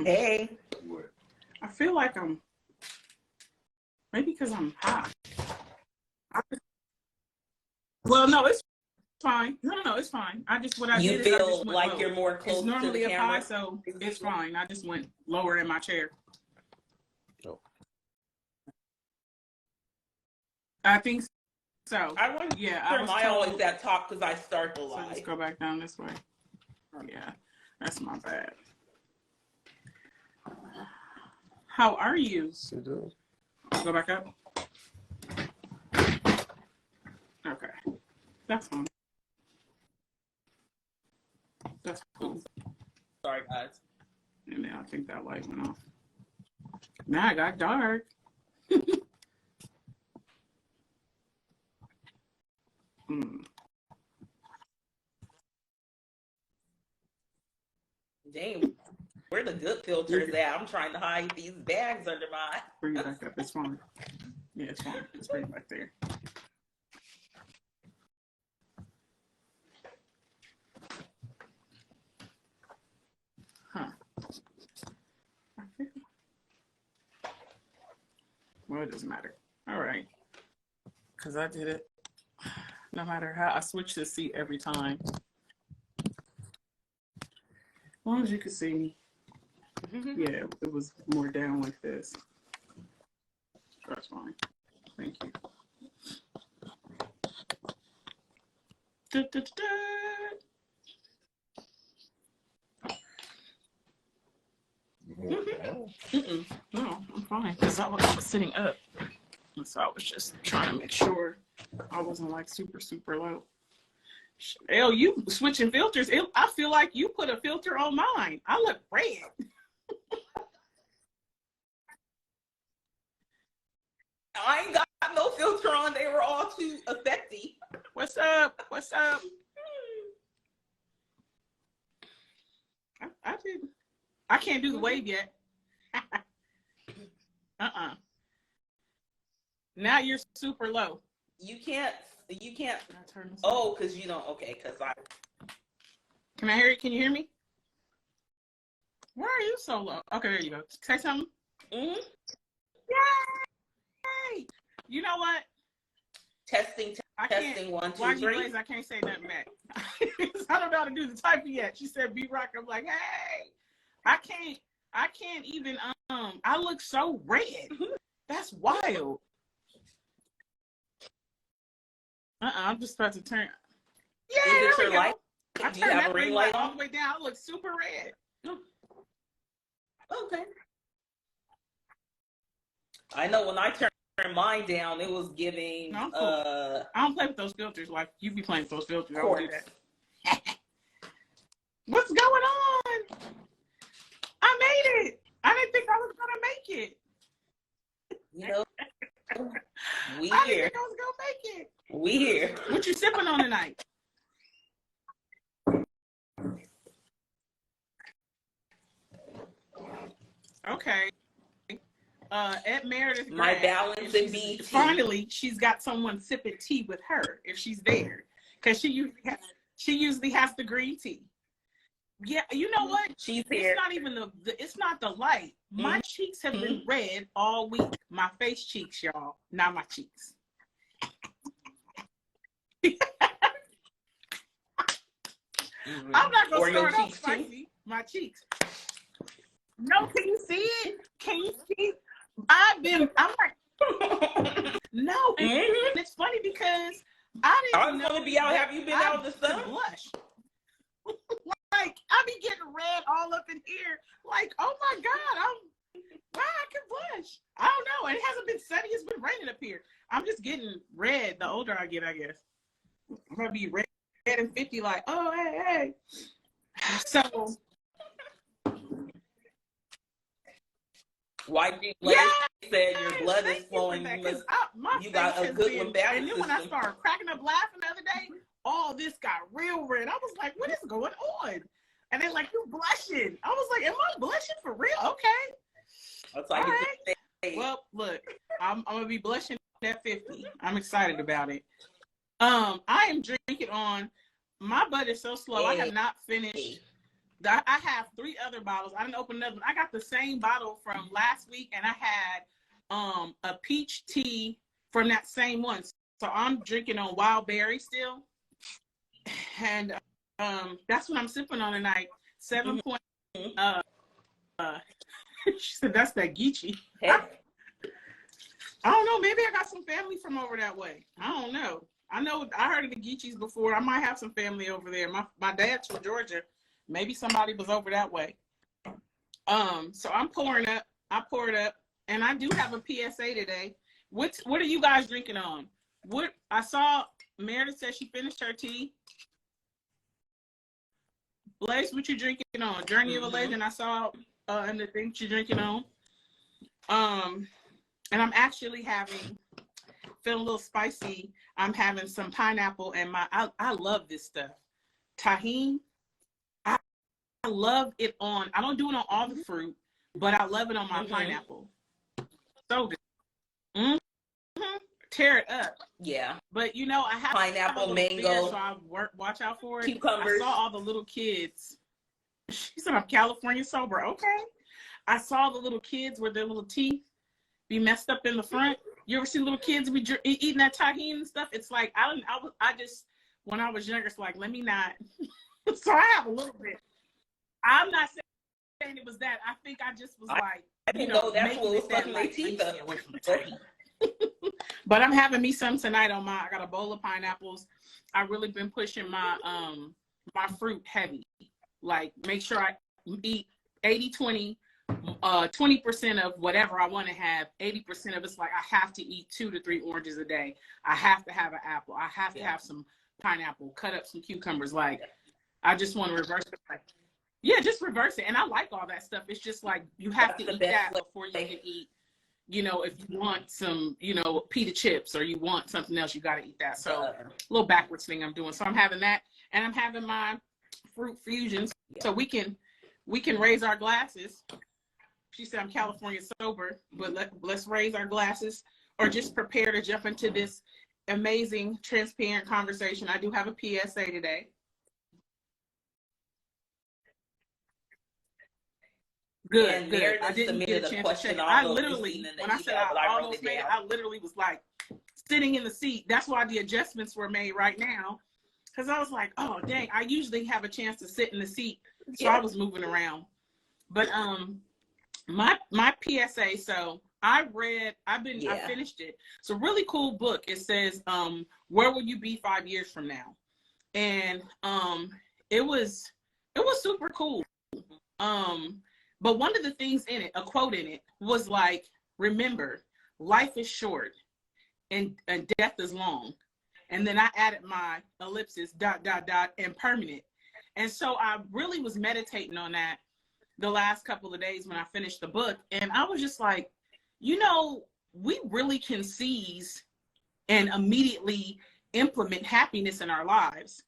Hey. I feel like maybe because I'm high. Well, no, it's fine. No, it's fine. What I did is I just went like low. You're more close it's normally to the up camera? high, so it's fine. I just went lower in my chair. Oh. I think so. I wonder. Yeah, I always that talk because I start the live. So just go back down this way. Yeah, that's my bad. How are you? Go back up. Okay, that's fine. That's cool. Sorry, guys. And then I think that light went off. Now it got dark. Dang, where the good filters at? I'm trying to hide these bags under mine. Bring it back up. It's fine. Yeah, it's fine. It's bring it back there. Huh. Well, it doesn't matter. All right. Because I did it. No matter how. I switch the seat every time. As long as you can see me. Yeah, it was more down like this. That's fine. Thank you. Da, da, da, No, I'm fine. Because I was sitting up. And so I was just trying to make sure I wasn't like super, super low. Hell, you switching filters. I feel like you put a filter on mine. I look red. I ain't got no filter on. They were all too effective. What's up? What's up? I didn't. I can't do the wave yet. Now you're super low. You can't. Oh, because you don't. Okay, because I. Can I hear it? Can you hear me? Why are you so low? Okay, there you go. Say something. Yay! You know what? Testing 1, 2, 3. I can't say nothing back. I don't know how to do the typing yet. She said B-Rock. I'm like, hey, I can't even, I look so red. That's wild. I'm just about to turn. Yeah, is it your light? I Do you have a ring light all the way down. I look super red. Okay. I know when I turned mine down, it was giving. No, cool. I don't play with those filters like you be playing with those filters. I don't do that. What's going on? I made it. I didn't think I was gonna make it. You know, we I didn't here. think I was gonna make it. We here. What you sipping on tonight? Okay. At Meredith, my balance in BT. Finally, she's got someone sipping tea with her if she's there, because she usually has the green tea. Yeah, you know what? She's here. It's not even it's not the light. My cheeks have been red all week. My face cheeks, y'all, not my cheeks. I'm not gonna start off spicy. My cheeks. No, can you see it? Can you see? I'm like, no. It's funny because I didn't know. Be out. Have you been out in the sun? Blush. Like, I be getting red all up in here. Like, oh my God, I can blush. I don't know. It hasn't been sunny. It's been raining up here. I'm just getting red the older I get, I guess. I'm going to be red and 50 like, oh, hey. So. White said your blood is flowing. You got a good one back. And then when I started cracking up laughing the other day, all this got real red. I was like, what is going on? And they're like, you blushing. I was like, am I blushing for real? Okay. That's like, all right. Well, look, I'm going to be blushing at 50. I'm excited about it. I am drinking on, my butt is so slow. I have not finished I have 3 other bottles. I didn't open another one. I got the same bottle from last week, and I had a peach tea from that same one. So I'm drinking on wild berry still, and that's what I'm sipping on tonight. 7 point. She said that's that Geechee. Hey. I don't know. Maybe I got some family from over that way. I don't know. I heard of the Geechees before. I might have some family over there. My dad's from Georgia. Maybe somebody was over that way. So I'm pouring up. I poured up, and I do have a PSA today. What are you guys drinking on? What I saw Meredith said she finished her tea. Blaze, what you drinking on? Journey of a Legend. I saw and the things you're drinking on. And I'm actually feeling a little spicy. I'm having some pineapple and I love this stuff. Tahini. I love it on. I don't do it on all the fruit, but I love it on my pineapple. So good. Tear it up. Yeah. But you know, I have pineapple, mango. Fear, so I watch out for it. Cucumbers. I saw all the little kids. She said I'm California sober. Okay. I saw the little kids with their little teeth be messed up in the front. You ever see little kids be eating that tahini and stuff? It's like I just when I was younger, it's like let me not. So I have a little bit. I'm not saying it was that. I think I just was like, you know, that's what was fucking my teeth up. But I'm having me some tonight on I got a bowl of pineapples. I've really been pushing my my fruit heavy. Like make sure I eat 80-20, 20% of whatever I want to have. 80% of it's like I have to eat 2 to 3 oranges a day. I have to have an apple. I have to have some pineapple, cut up some cucumbers. Like I just want to reverse it. Like, yeah, just reverse it. And I like all that stuff. It's just like you have to eat that before you can eat. You know, if you want some, you know, pita chips or you want something else, you got to eat that. So a little backwards thing I'm doing. So I'm having that, and I'm having my fruit fusions. So we can raise our glasses. She said I'm California sober, but let's raise our glasses or just prepare to jump into this amazing, transparent conversation. I do have a PSA today. Good. I didn't get a chance to check. I literally, when I said I almost made it, I literally was like sitting in the seat. That's why the adjustments were made right now. Because I was like, oh, dang, I usually have a chance to sit in the seat. So I was moving around. But my PSA, so I finished it. It's a really cool book. It says, where will you be 5 years from now? And it was super cool. But one of the things in it, a quote in it, was like, remember, life is short and death is long. And then I added my ellipsis, ... and permanent. And so I really was meditating on that the last couple of days when I finished the book. And I was just like, you know, we really can seize and immediately implement happiness in our lives.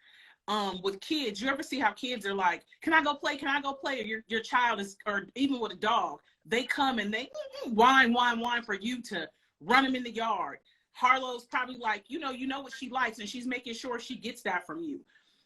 With kids, you ever see how kids are like, can I go play? Can I go play? Or your child is, or even with a dog, they come and they whine for you to run them in the yard. Harlow's probably like, you know what she likes, and she's making sure she gets that from you.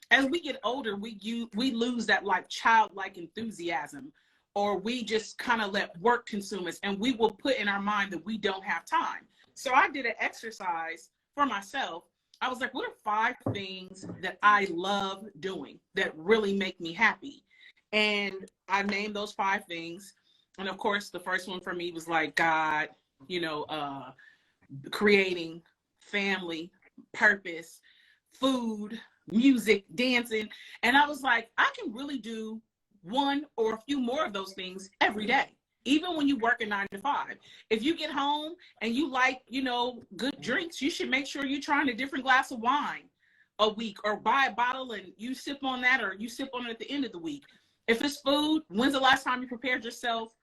As we get older, we lose that like childlike enthusiasm, or we just kind of let work consume us, and we will put in our mind that we don't have time. So I did an exercise for myself. I was like, what are 5 things that I love doing that really make me happy? And I named those 5 things. And of course, the first one for me was like God, you know, creating, family, purpose, food, music, dancing. And I was like, I can really do 1 or a few more of those things every day. Even when you work a 9 to 5, if you get home and you like, you know, good drinks, you should make sure you're trying a different glass of wine a week, or buy a bottle and you sip on that, or you sip on it at the end of the week. If it's food, when's the last time you prepared yourself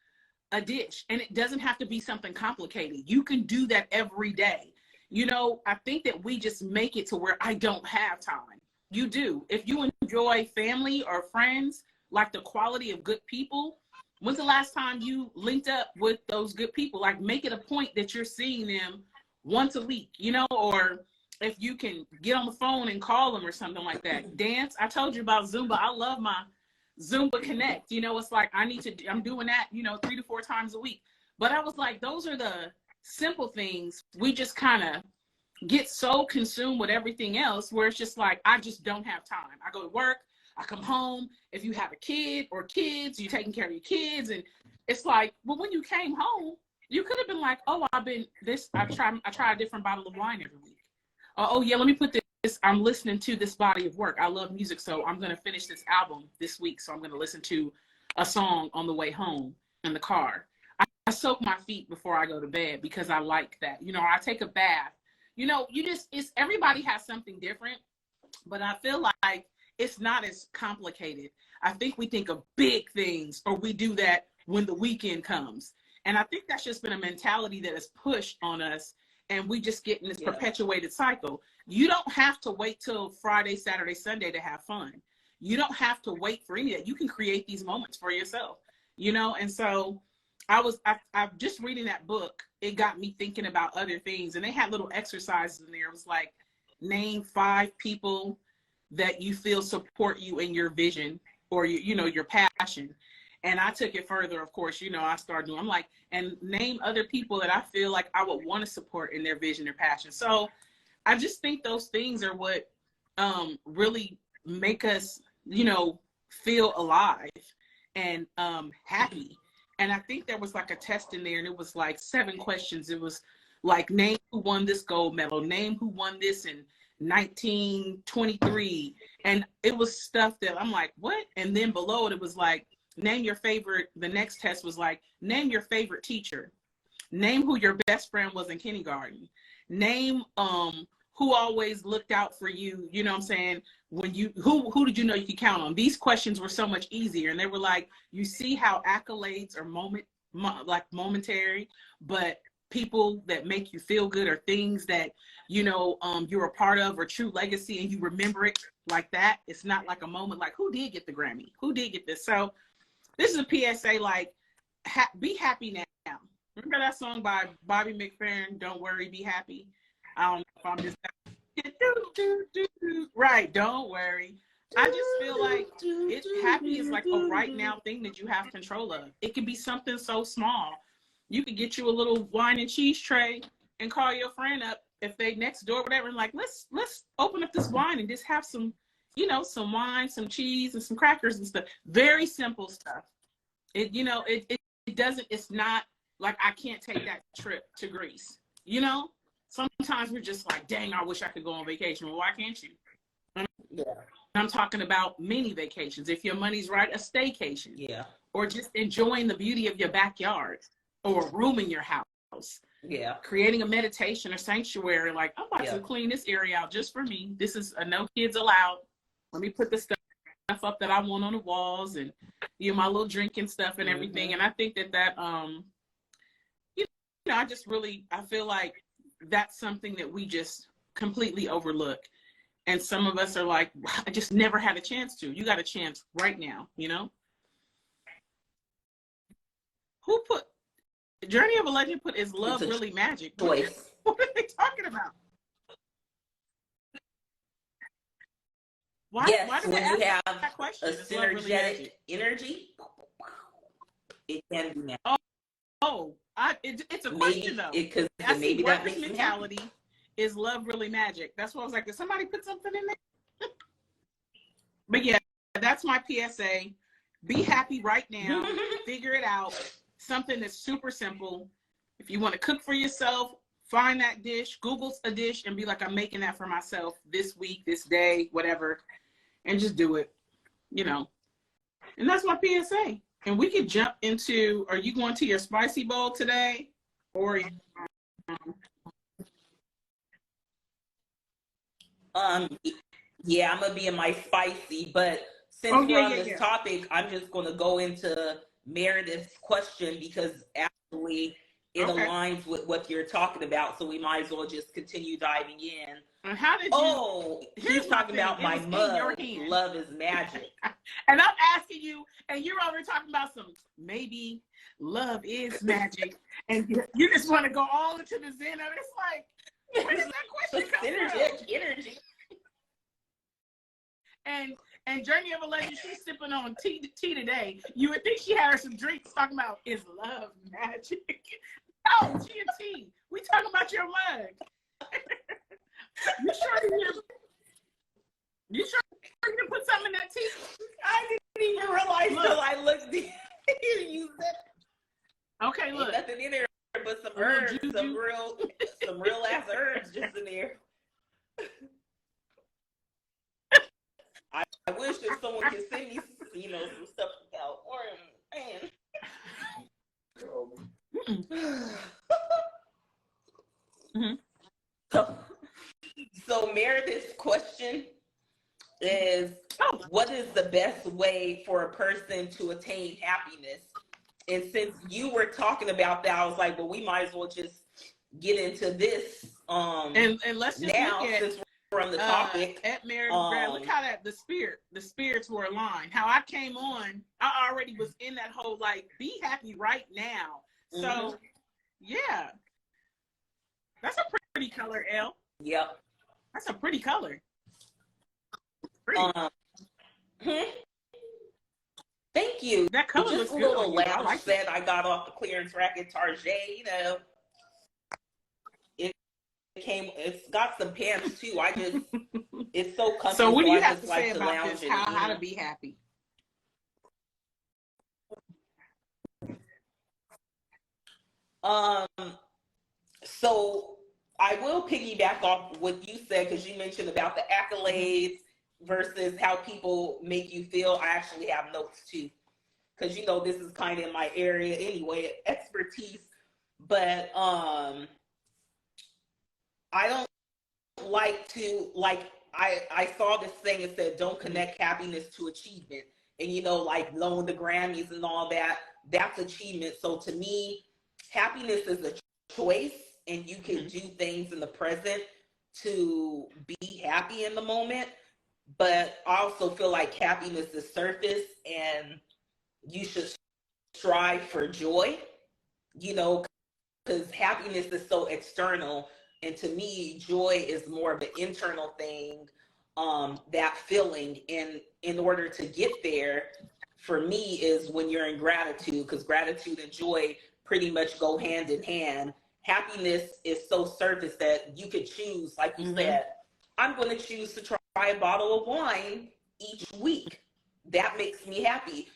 a dish? And it doesn't have to be something complicated. You can do that every day. You know, I think that we just make it to where I don't have time. You do. If you enjoy family or friends, like the quality of good people, when's the last time you linked up with those good people? Like, make it a point that you're seeing them once a week, you know, or if you can get on the phone and call them or something like that. Dance. I told you about Zumba. I love Zumba Connect. You know, it's like I'm doing that, you know, 3 to 4 times a week. But I was like, those are the simple things. We just kind of get so consumed with everything else where it's just like, I just don't have time. I go to work, I come home. If you have a kid or kids, you're taking care of your kids. And it's like, well, when you came home, you could have been like, oh, I try a different bottle of wine every week. Oh yeah, let me put this, I'm listening to this body of work. I love music, so I'm going to finish this album this week. So I'm going to listen to a song on the way home in the car. I soak my feet before I go to bed because I like that. You know, I take a bath. You know, everybody has something different, but I feel like it's not as complicated. I think we think of big things, or we do that when the weekend comes. And I think that's just been a mentality that is pushed on us, and we just get in this perpetuated cycle. You don't have to wait till Friday, Saturday, Sunday to have fun. You don't have to wait for any of that. You can create these moments for yourself, you know? And so I'm just reading that book. It got me thinking about other things, and they had little exercises in there. It was like, name 5 people that you feel support you in your vision or your passion. And I took it further, of course. You know, I started doing, I'm like, and name other people that I feel like I would want to support in their vision or passion. So I just think those things are what really make us, you know, feel alive and happy. And I think there was like a test in there, and it was like 7 questions. It was like, name who won this gold medal, name who won this in 1923. And it was stuff that I'm like, what? And then below it was like, name your favorite. The next test was like, name your favorite teacher, name who your best friend was in kindergarten, name who always looked out for you, you know what I'm saying, when who did you know you could count on. These questions were so much easier, and they were like, you see how accolades are momentary, but people that make you feel good are things that, you know, you're a part of, or true legacy, and you remember it like that. It's not like a moment like, who did get the Grammy, who did get this. So this is a PSA, like, be happy now. Remember that song by Bobby McFerrin, Don't Worry, Be Happy? I don't know if I'm just right, don't worry. I just feel like happy is like a right now thing that you have control of. It could be something so small. You could get you a little wine and cheese tray and call your friend up if they next door, whatever, and like, let's open up this wine and just have some, you know, some wine, some cheese, and some crackers and stuff. Very simple stuff. It, you know, it doesn't, it's not like I can't take that trip to Greece, you know? Sometimes we're just like, dang, I wish I could go on vacation. Well, why can't you? Yeah. I'm talking about mini vacations. If your money's right, a staycation. Yeah. Or just enjoying the beauty of your backyard or a room in your house. Yeah. Creating a meditation or sanctuary. Like, I'm about to clean this area out just for me. This is a no kids allowed. Let me put the stuff up that I want on the walls, and, you know, my little drinking stuff and everything. And I think that you know, I feel like that's something that we just completely overlook. And some of us are like, I just never had a chance to. You got a chance right now, you know? Who put Journey of a Legend put Is Love Really Magic? Choice. What are they talking about? Why do when you have that question? a synergetic energy, it can be magic. It's a question though. Because maybe that makes mentality. Is love really magic? That's what I was like, did somebody put something in there? But yeah, that's my PSA. Be happy right now. Figure it out. Something that's super simple. If you want to cook for yourself, find that dish, Google a dish, and be like, I'm making that for myself this week, this day, whatever, and just do it, you know. And that's my PSA. And we could jump into, are you going to your spicy bowl today? Or yeah, I'm gonna be in my spicy, but since we're on this topic, I'm just gonna go into Meredith's question because actually it aligns with what you're talking about, so we might as well just continue diving in. And how did you? He's talking about my mug. Love is magic. And I'm asking you, and you're already talking about some maybe love is magic, and you just want to go all into the zen of it. It's like, where does that question come from? Energy. And And Journey of a Legend, she's sipping on tea today. You would think she had her some drinks talking about, is love magic? No, she a tea. We talking about your mug. You sure you didn't put something in that tea? I didn't even realize until I looked in. You said, okay, look. Ain't nothing in there but some herbs, some real ass herbs just in there. I wish that someone could send me, some stuff about man. So Meredith's question is, what is the best way for a person to attain happiness? And since you were talking about that, I was like, well, we might as well just get into this. And let's just now, look at, since we're on the topic. At Meredith Grad, look how that the spirits were aligned. How I came on, I already was in that whole like, be happy right now. So, yeah, that's a pretty color, Elle. Yep, that's a pretty color. Pretty. Thank you. That color just looks a good. Little lounge set I got off the clearance rack at Target. It's got some pants too. It's so comfortable. So what do you have to like say about this? How to be happy? So I will piggyback off what you said, because you mentioned about the accolades versus how people make you feel. I actually have notes too, because this is kind of in my area anyway, expertise. But I don't like to I saw this thing that said don't connect happiness to achievement, and like knowing the Grammys and all that, that's achievement. So to me, happiness is a choice, and you can do things in the present to be happy in the moment. But I also feel like happiness is surface, and you should strive for joy, because happiness is so external. And to me, joy is more of an internal thing, that feeling. And in order to get there, for me, is when you're in gratitude, because gratitude and joy pretty much go hand in hand. Happiness is so surface that you could choose, like you said, I'm going to choose to try a bottle of wine each week. That makes me happy.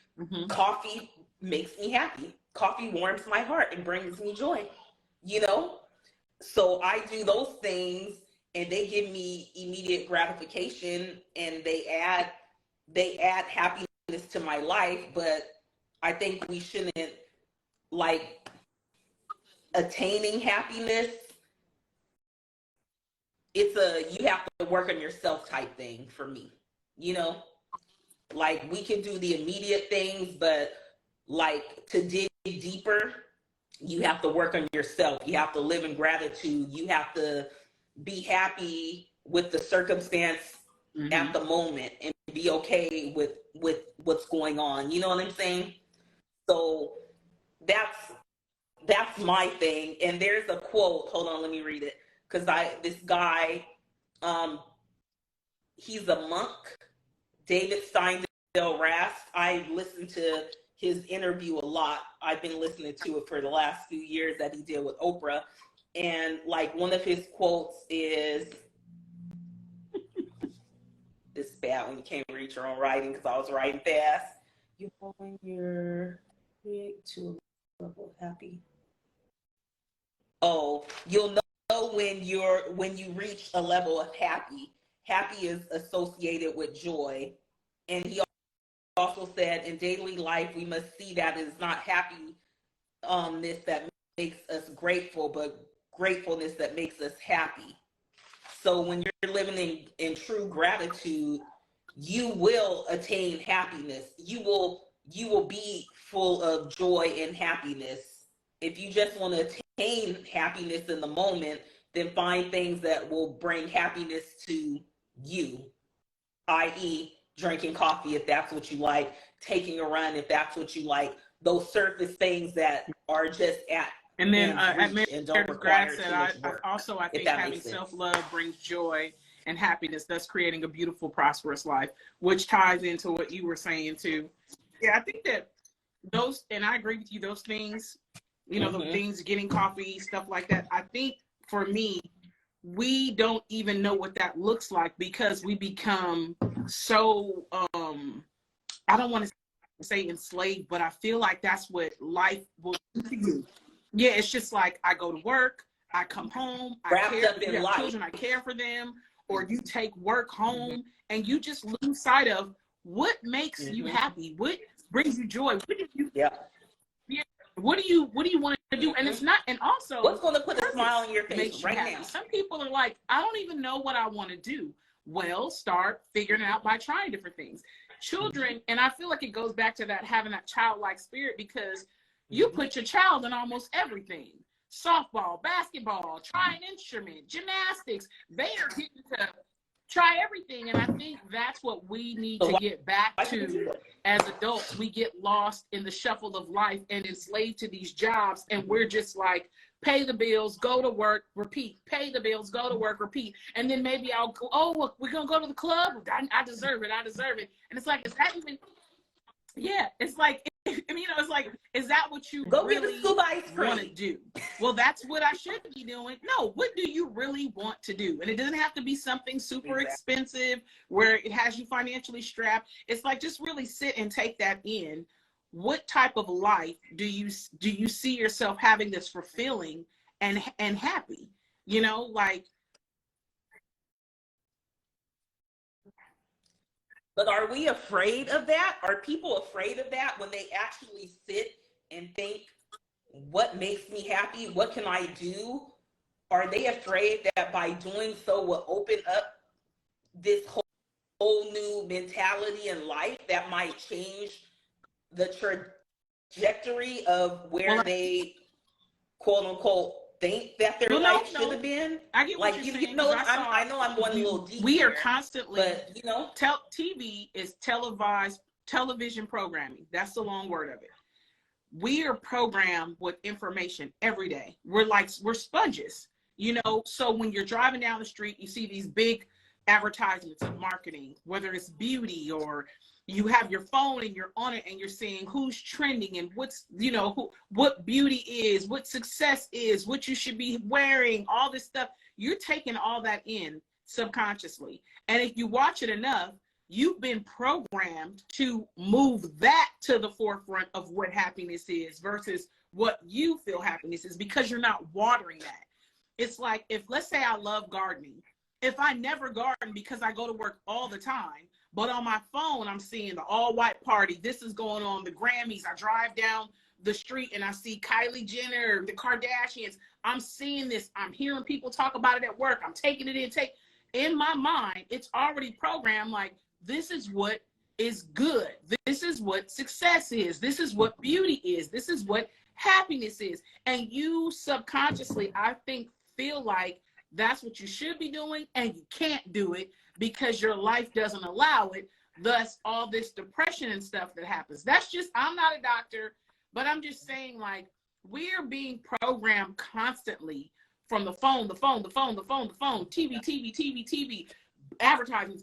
Coffee makes me happy. Coffee warms my heart and brings me joy, So I do those things, and they give me immediate gratification, and they add happiness to my life. But I think we shouldn't, like, attaining happiness. It's you have to work on yourself type thing for me, like we can do the immediate things, but like to dig deeper, you have to work on yourself. You have to live in gratitude. You have to be happy with the circumstance at the moment, and be okay with what's going on. You know what I'm saying? So that's my thing. And there's a quote. Hold on, let me read it. Because this guy, he's a monk, David Steindl Rast. I listened to his interview a lot. I've been listening to it for the last few years that he did with Oprah. And like one of his quotes is, it's bad when you can't read your own writing because I was writing fast. You're going your way to a level of happy. Oh, you'll know when you reach a level of happy. Happy is associated with joy. And he also said, in daily life, we must see that it's not happiness that makes us grateful, but gratefulness that makes us happy. So when you're living in true gratitude, you will attain happiness. You will be full of joy and happiness. If you just want to attain happiness in the moment, then find things that will bring happiness to you, i.e., drinking coffee if that's what you like, taking a run if that's what you like, those surface things that are just at and then at and don't require said, too much work, I think having self-love brings joy. and happiness, thus creating a beautiful, prosperous life, which ties into what you were saying too. Yeah, I think that those, and I agree with you, those things, you know, the things, getting coffee, stuff like that. I think for me, we don't even know what that looks like because we become so, I don't want to say enslaved, but I feel like that's what life will do to you. Yeah, it's just like I go to work, I come home, I care for your children, I care for them, or you take work home and you just lose sight of what makes you happy, what brings you joy, what do you what do you want to do? And it's not, and also what's going to put a smile on your face right now? Some people are like, I don't even know what I want to do. Well, start figuring it out by trying different things. Children, and I feel like it goes back to that, having that childlike spirit, because you put your child in almost everything. Softball, basketball, try an instrument, gymnastics. They are getting to try everything. And I think that's what we need to get back to as adults. We get lost in the shuffle of life and enslaved to these jobs. And we're just like, pay the bills, go to work, repeat. Pay the bills, go to work, repeat. And then maybe I'll go, oh, look, we're going to go to the club. I deserve it. I deserve it. And it's like, is that even, yeah, it's like, I mean, you know, it's like, is that what you really want to do? Well, that's what I should be doing. No, what do you really want to do? And it doesn't have to be something super expensive where it has you financially strapped. It's like, just really sit and take that in. What type of life do you see yourself having that's fulfilling and happy? You know, like. But are we afraid of that? Are people afraid of that when they actually sit and think, what makes me happy? What can I do? Are they afraid that by doing so will open up this whole new mentality in life that might change the trajectory of where they, quote unquote, think that their life should have been? I get what you're saying. I know I'm going a little deep. We are constantly, but you know, TV is televised television programming. That's the long word of it. We are programmed with information every day. We're sponges, you know. So when you're driving down the street, you see these big advertisements of marketing, whether it's beauty, or you have your phone and you're on it and you're seeing who's trending and what's, you know, what beauty is, what success is, what you should be wearing, all this stuff. You're taking all that in subconsciously. And if you watch it enough, you've been programmed to move that to the forefront of what happiness is versus what you feel happiness is, because you're not watering that. It's like, if, let's say I love gardening. If I never garden because I go to work all the time, but on my phone, I'm seeing the all-white party. This is going on, the Grammys. I drive down the street and I see Kylie Jenner, the Kardashians. I'm seeing this. I'm hearing people talk about it at work. I'm taking it in. In my mind, it's already programmed like, this is what is good. This is what success is. This is what beauty is. This is what happiness is. And you subconsciously, I think, feel like that's what you should be doing, and you can't do it because your life doesn't allow it. Thus, all this depression and stuff that happens. That's just, I'm not a doctor, but I'm just saying, like, we're being programmed constantly from the phone, TV, advertisements,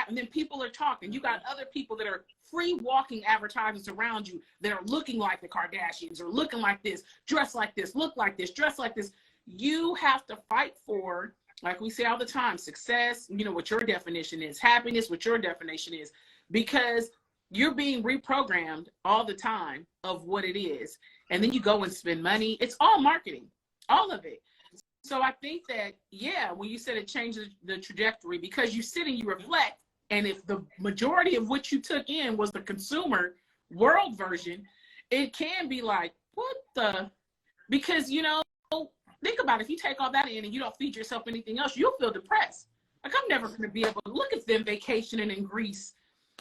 and then people are talking. You got other people that are free walking advertisements around you that are looking like the Kardashians, or looking like this, dress like this, look like this, dress like this. You have to fight for, like we say all the time, success, you know, what your definition is, happiness, what your definition is, because you're being reprogrammed all the time of what it is. And then you go and spend money. It's all marketing, all of it. So I think that, yeah, when you said it changes the trajectory, because you sit and you reflect, and if the majority of what you took in was the consumer world version, it can be like, what the, because, you know, think about it, if you take all that in and you don't feed yourself anything else, you'll feel depressed. Like, I'm never going to be able to look at them vacationing in Greece,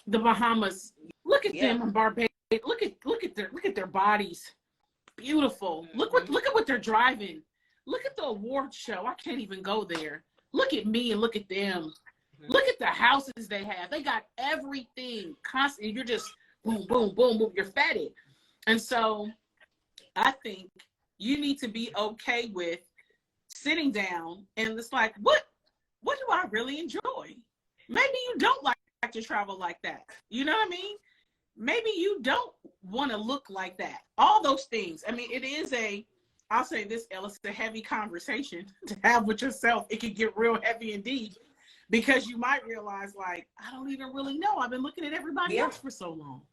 the Bahamas. Look at them in Barbados. Look at their bodies. Beautiful. Look at what they're driving. Look at the award show. I can't even go there. Look at me and look at them. Look at the houses they have. They got everything constantly. You're just boom, boom, boom, boom. You're fed. And so I think you need to be okay with sitting down and it's like, what what do I really enjoy? Maybe you don't like to travel like that. You know what I mean? Maybe you don't want to look like that. All those things. I mean, it is I'll say this, Ella, it's a heavy conversation to have with yourself. It can get real heavy indeed, because you might realize, like, I don't even really know. I've been looking at everybody else for so long.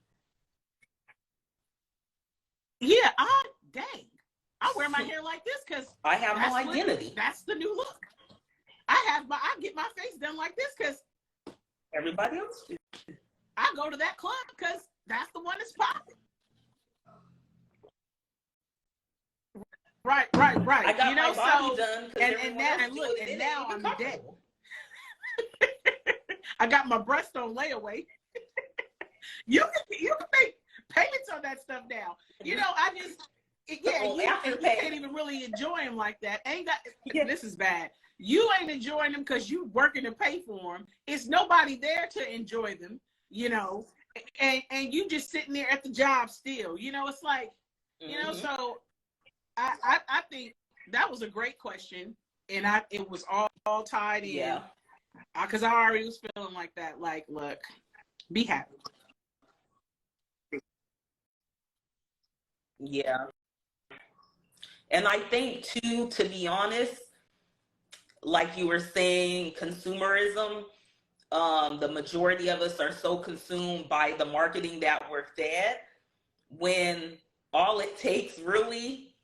Yeah, dang. I wear my hair like this because I have no identity. That's the new look. I get my face done like this because everybody else do. I go to that club because that's the one that's popping. Right. I got my body done, and now I'm dead. I got my breast on layaway. you can make payments on that stuff now. You know, I just you can't even really enjoy them like that. This is bad. You ain't enjoying them because you working to pay for them. It's nobody there to enjoy them, you know, and you just sitting there at the job still. You know, it's like, you know, so I think that was a great question, and it was all tied in. Yeah. Because I already was feeling like that. Like, look, be happy. Yeah. And I think too, to be honest, like you were saying, consumerism, the majority of us are so consumed by the marketing that we're fed, when all it takes really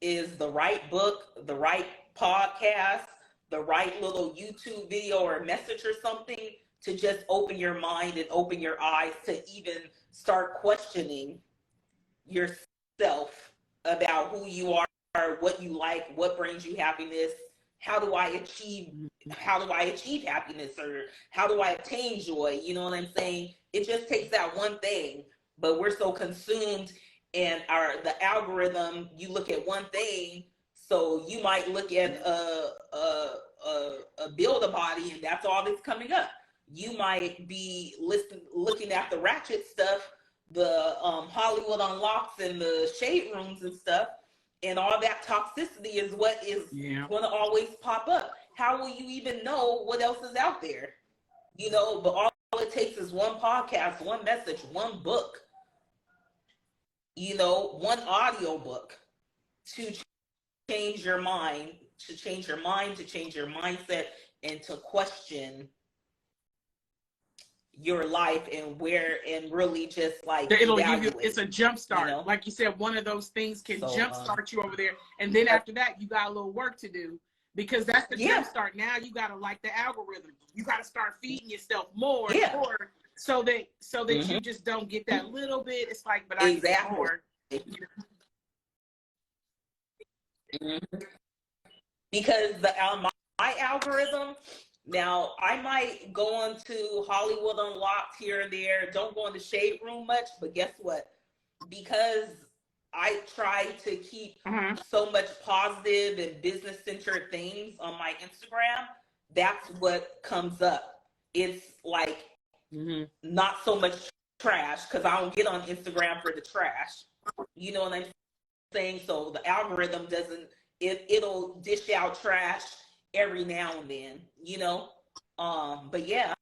is the right book, the right podcast, the right little YouTube video or message or something to just open your mind and open your eyes to even start questioning yourself about who you are, what you like, what brings you happiness, how do I achieve happiness, or how do I obtain joy? You know what I'm saying? It just takes that one thing, but we're so consumed, and the algorithm, you look at one thing, so you might look at a build a body, and that's all that's coming up. You might be looking at the ratchet stuff, the Hollywood Unlocks and the shade rooms and stuff, and all that toxicity is what is going to always pop up. How will you even know what else is out there? You know, but all it takes is one podcast, one message, one book, you know, one audio book to change your mind, to change your mindset, and to question your life and really just like it'll give you, it's a jump start. You know? Like you said, one of those things can jump start you over there, and then after that you got a little work to do, because that's the jump start. Now you got to, like the algorithm, you got to start feeding yourself more and more, so that you just don't get that little bit. It's like, but I get more. Because my algorithm, now I might go on to Hollywood Unlocked here and there, don't go in the shade room much, but guess what? Because I try to keep so much positive and business-centered things on my Instagram, that's what comes up. It's like not so much trash, because I don't get on Instagram for the trash. You know what I'm saying? So the algorithm it'll dish out trash every now and then, you know? But yeah,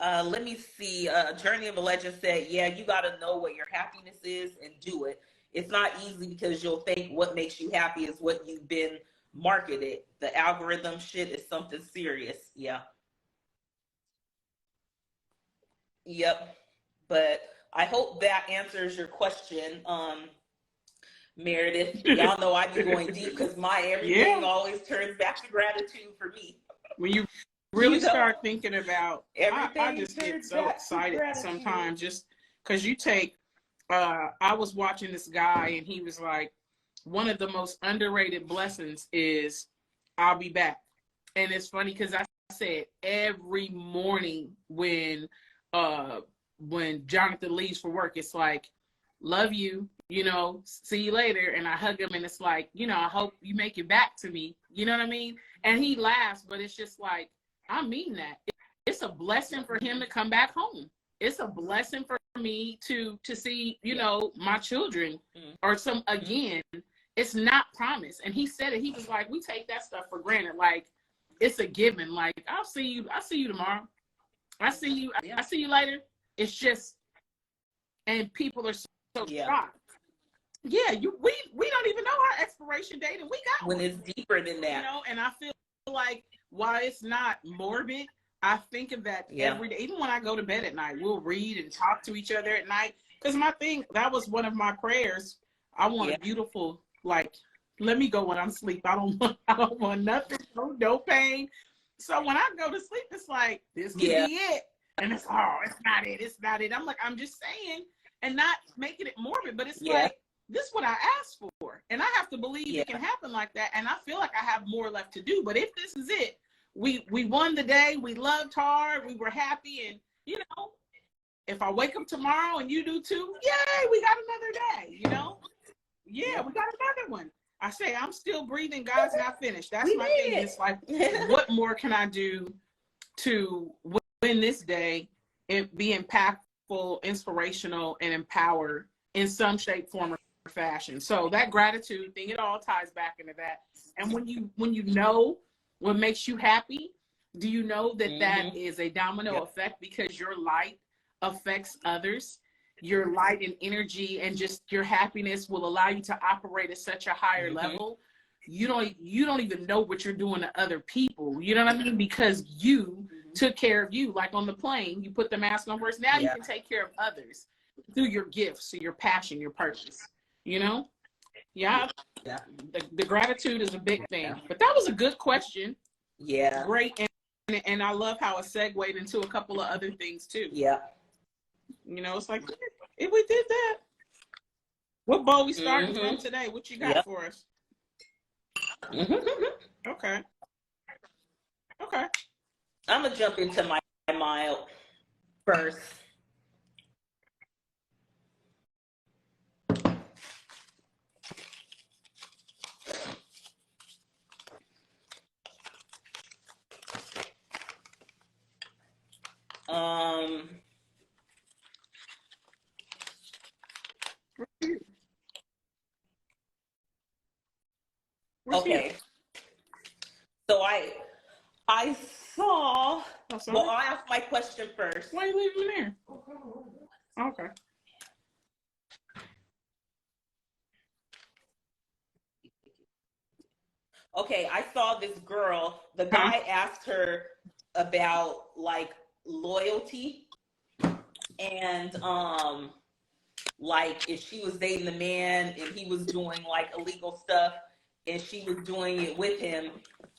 let me see. Journey of a Legend said, yeah, you got to know what your happiness is and do it. It's not easy, because you'll think what makes you happy is what you've been marketed. The algorithm shit is something serious. Yeah. Yep. But I hope that answers your question, Meredith. Y'all know I be going deep, because my everything always turns back to gratitude for me. When you really start thinking about everything, I just get so excited sometimes, just because you take, I was watching this guy, and he was like, one of the most underrated blessings is I'll be back. And it's funny, because I said every morning when Jonathan leaves for work, it's like, love you, you know, see you later. And I hug him, and it's like, you know, I hope you make it back to me. You know what I mean? And he laughs, but it's just like, I mean that. It's a blessing for him to come back home. It's a blessing for me to see, you know, my children or again, it's not promised. And he said it, he was like, we take that stuff for granted. Like, it's a given. Like, I see you tomorrow. I see you later. It's just, and people are so shocked. Yeah, we don't even know our expiration date, and we got when one. It's deeper than that. You know, and I feel like while it's not morbid, I think of that every day. Even when I go to bed at night, we'll read and talk to each other at night. Because my thing, that was one of my prayers. I want a beautiful, like, let me go when I'm asleep. I don't want nothing, no pain. So when I go to sleep, it's like, this could be it. And it's it's not it. I'm like, I'm just saying, and not making it morbid, but it's like, this is what I asked for. And I have to believe it can happen like that. And I feel like I have more left to do. But if this is it, we won the day, we loved hard, we were happy, and you know, if I wake up tomorrow and you do too, yay, we got another day, you know? Yeah, we got another one. I say, I'm still breathing, God's not finished. That's my thing. It's like, what more can I do to win this day and be impactful, inspirational, and empowered in some shape, form, or fashion? So that gratitude thing, it all ties back into that. And when you know what makes you happy, do you know that that is a domino effect, because your light affects others? Your light and energy and just your happiness will allow you to operate at such a higher level. You don't even know what you're doing to other people. You know what I mean? Because you took care of you. Like on the plane, you put the mask on first. Now you can take care of others through your gifts, your passion, your purpose. You know? Yeah. The gratitude is a big thing. But that was a good question. Yeah. Great. And I love how it segued into a couple of other things too. Yeah. You know, it's like, if we did that, what bowl we starting from today? What you got for us? Okay. I'm going to jump into my mild first. Okay. So I saw. Well, I'll ask my question first. Why are you leaving him there? Okay. Okay, I saw this girl. The guy asked her about like loyalty and like if she was dating the man and he was doing like illegal stuff and she was doing it with him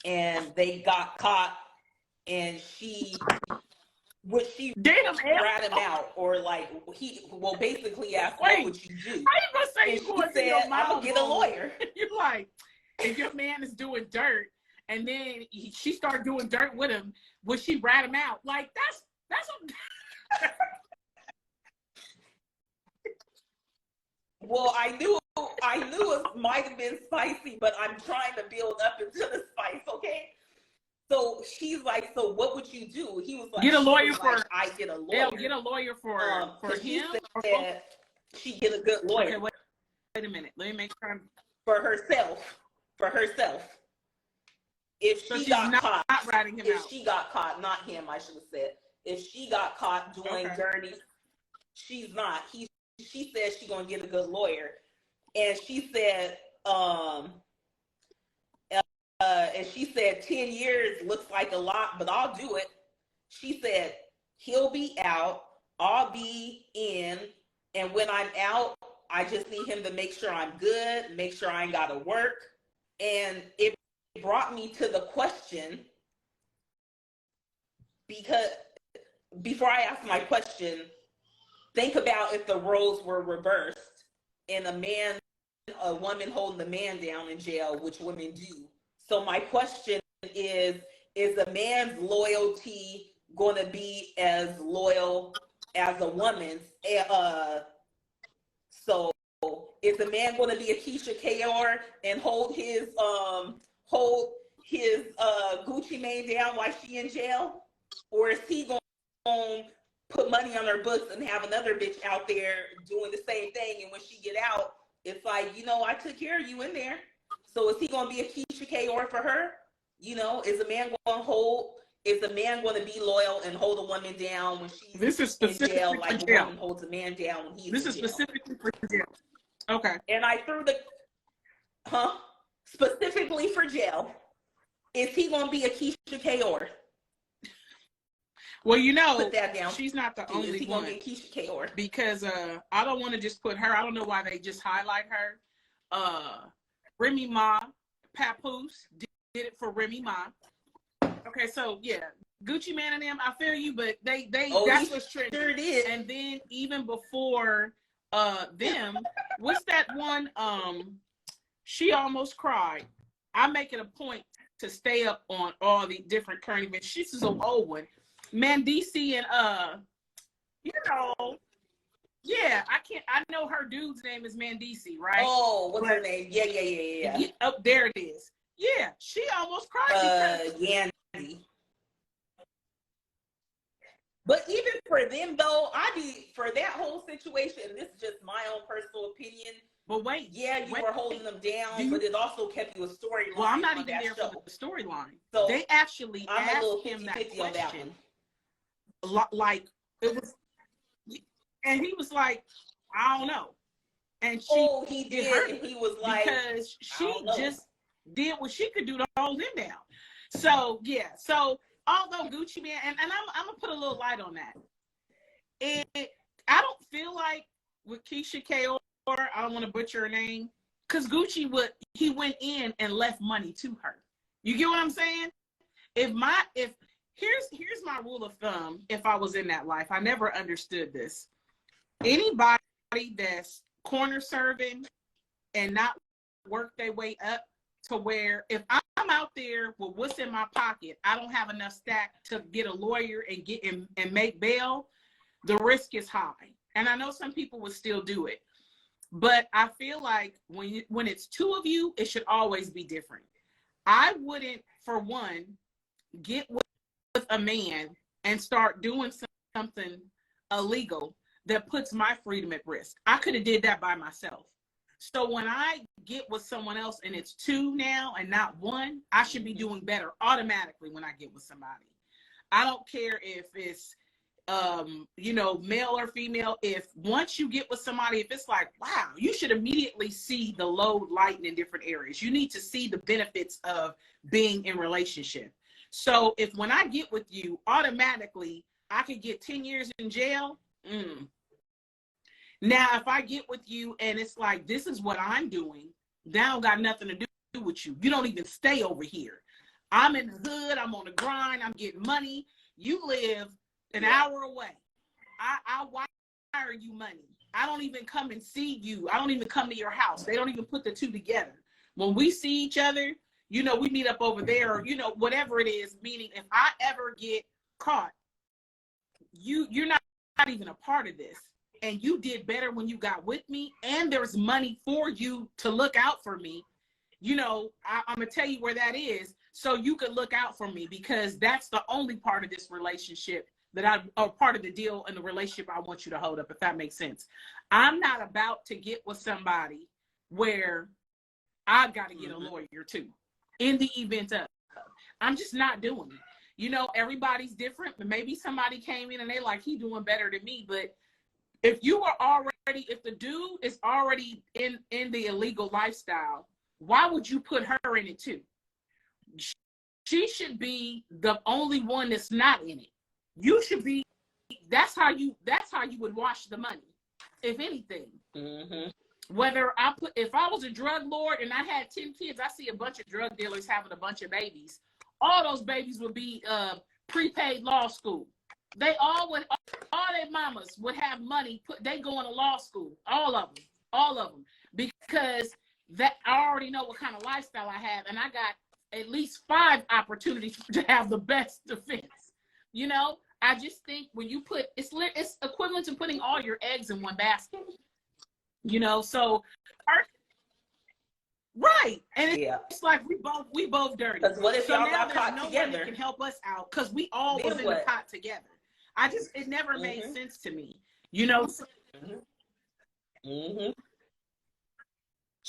and they got caught and would she rat him out, or like basically asked, what would you do? How you gonna say and she said, I'm gonna get a lawyer. You're like, if your man is doing dirt and then she started doing dirt with him, would she rat him out? Like that's a Well, I knew it might have been spicy, but I'm trying to build up into the spice, okay? So she's like, so what would you do? He was like, get a lawyer for. Like, I get a lawyer. Get a lawyer for him. She said she get a good lawyer. Okay, wait a minute. Let me make sure. For herself. If she got caught, not ratting him out. She got caught, not him, I should have said. If she got caught doing dirty, she's not. She said she's gonna get a good lawyer, and she said, and she said 10 years looks like a lot, but I'll do it. She said he'll be out, I'll be in, and when I'm out, I just need him to make sure I'm good, make sure I ain't gotta work. And it brought me to the question, because before I ask my question, think about if the roles were reversed and a woman holding the man down in jail, which women do. So my question is a man's loyalty going to be as loyal as a woman's? So is a man going to be a Keisha Kaur and hold his Gucci Mane down while she in jail? Or is he going to put money on her books and have another bitch out there doing the same thing, and when she get out, it's like, I took care of you in there. So is he going to be a Keisha Kaur for her? You know, is a man going to hold? Is a man going to be loyal and hold a woman down when she's this is in jail, specifically like for a jail. woman holds a man down when he's This in is jail? specifically for jail. Okay. And I threw the specifically for jail. Is he going to be a Keisha Kayor? Well, you know, put that down. She's not the only one. Gonna get Keisha Kayor? Because I don't want to just put her. I don't know why they just highlight her. Remy Ma, Papoose did it for Remy Ma. Okay, so yeah, Gucci Mane and them, I feel you, but they that's what's trending. Sure did. And then even before them, what's that one? She Almost Cried. I make it a point to stay up on all the different current events. She's an old one. Mandisi and you know, yeah, I know her dude's name is Mandisi, right? Oh, what's her name? Yeah. Oh, there it is. Yeah, She Almost Cried. Yandy. But even for them though, for that whole situation, this is just my own personal opinion. But wait, you were holding them down, but it also kept you a storyline. Well, I'm not even there for the storyline. So they actually asked him that question. Like it was, and he was like, I don't know. And he did. And he was like, because she just did what she could do to hold him down. So yeah. So although Gucci Mane, and I'm gonna put a little light on that. I don't feel like with Keisha Kayor, I don't want to butcher her name, because Gucci he went in and left money to her. You get what I'm saying? Here's my rule of thumb. If I was in that life, I never understood this. Anybody that's corner serving and not work their way up to where if I'm out there with what's in my pocket, I don't have enough stack to get a lawyer and make bail, the risk is high. And I know some people would still do it. But I feel like when it's two of you, it should always be different. I wouldn't, for one, get with a man and start doing something illegal that puts my freedom at risk. I could have did that by myself. So when I get with someone else and it's two now and not one, I should be doing better automatically when I get with somebody. I don't care if it's male or female. If once you get with somebody, if it's like, wow, you should immediately see the load lighten in different areas. You need to see the benefits of being in relationship. So if when I get with you, automatically I could get 10 years in jail. Now, if I get with you and it's like, this is what I'm doing, that don't got nothing to do with you. You don't even stay over here. I'm in the hood. I'm on the grind. I'm getting money. You live an hour away. I wire you money. I don't even come and see you. I don't even come to your house. They don't even put the two together. When we see each other, we meet up over there, or, whatever it is, meaning if I ever get caught, you're not even a part of this. And you did better when you got with me, and there's money for you to look out for me. I'm going to tell you where that is so you could look out for me, because that's the only part of this relationship or part of the deal in the relationship I want you to hold up, if that makes sense. I'm not about to get with somebody where I've got to get a lawyer too, in the event of. I'm just not doing it. Everybody's different, but maybe somebody came in and they like, he doing better than me. But if the dude is already in the illegal lifestyle, why would you put her in it too? She should be the only one that's not in it. You should be. That's how you would wash the money, if anything. Whether if I was a drug lord and I had 10 kids, I see a bunch of drug dealers having a bunch of babies. All those babies would be prepaid law school. They all their mamas would have money. They going to law school. All of them, because that I already know what kind of lifestyle I have, and I got at least 5 opportunities to have the best defense. I just think when you put it's equivalent to putting all your eggs in one basket. So right, and it's like we both dirty. Because what if y'all got caught together? No one that can help us out because we all was in the pot together. It never made sense to me.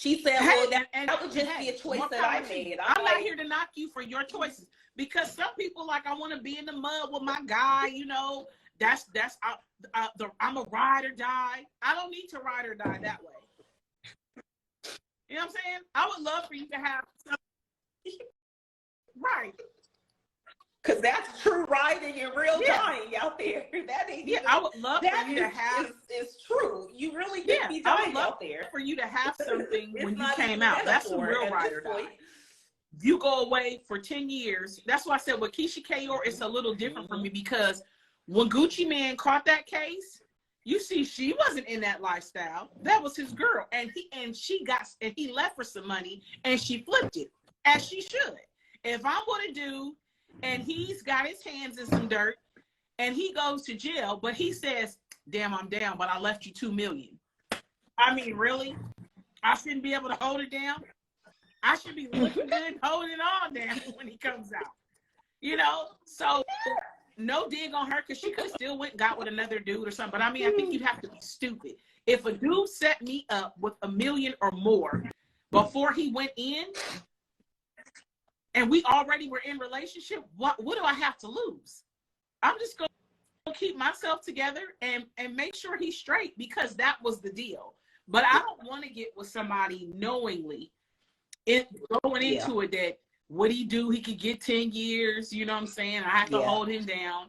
She said, hey, well, that would just be a choice that I made. I'm not here to knock you for your choices, because some people like, I want to be in the mud with my guy, you know, I'm a ride or die. I don't need to ride or die that way. You know what I'm saying? I would love for you to have some, right. Because that's true riding in real time out there. That ain't even, I would love for you to have. It's true. You really could be dying out there. For you to have something when you came out. That's some real ride or die. You go away for 10 years. That's why I said with Keisha Kayor, it's a little different for me, because when Gucci Mane caught that case, you see, she wasn't in that lifestyle. That was his girl, and he left for some money, and she flipped it, as she should. If I'm with a dude and he's got his hands in some dirt and he goes to jail, but he says, damn, I'm down, but I left you $2 million. I mean, really? I shouldn't be able to hold it down? I should be looking good, holding it all down when he comes out. You know? So no dig on her, because she could have still went and got with another dude or something. But I mean, I think you'd have to be stupid. If a dude set me up with $1 million or more before he went in, and we already were in relationship, what do I have to lose? I'm just going to keep myself together and make sure he's straight, because that was the deal. But I don't want to get with somebody knowingly going into it that what he do, he could get 10 years, you know what I'm saying? I have to hold him down.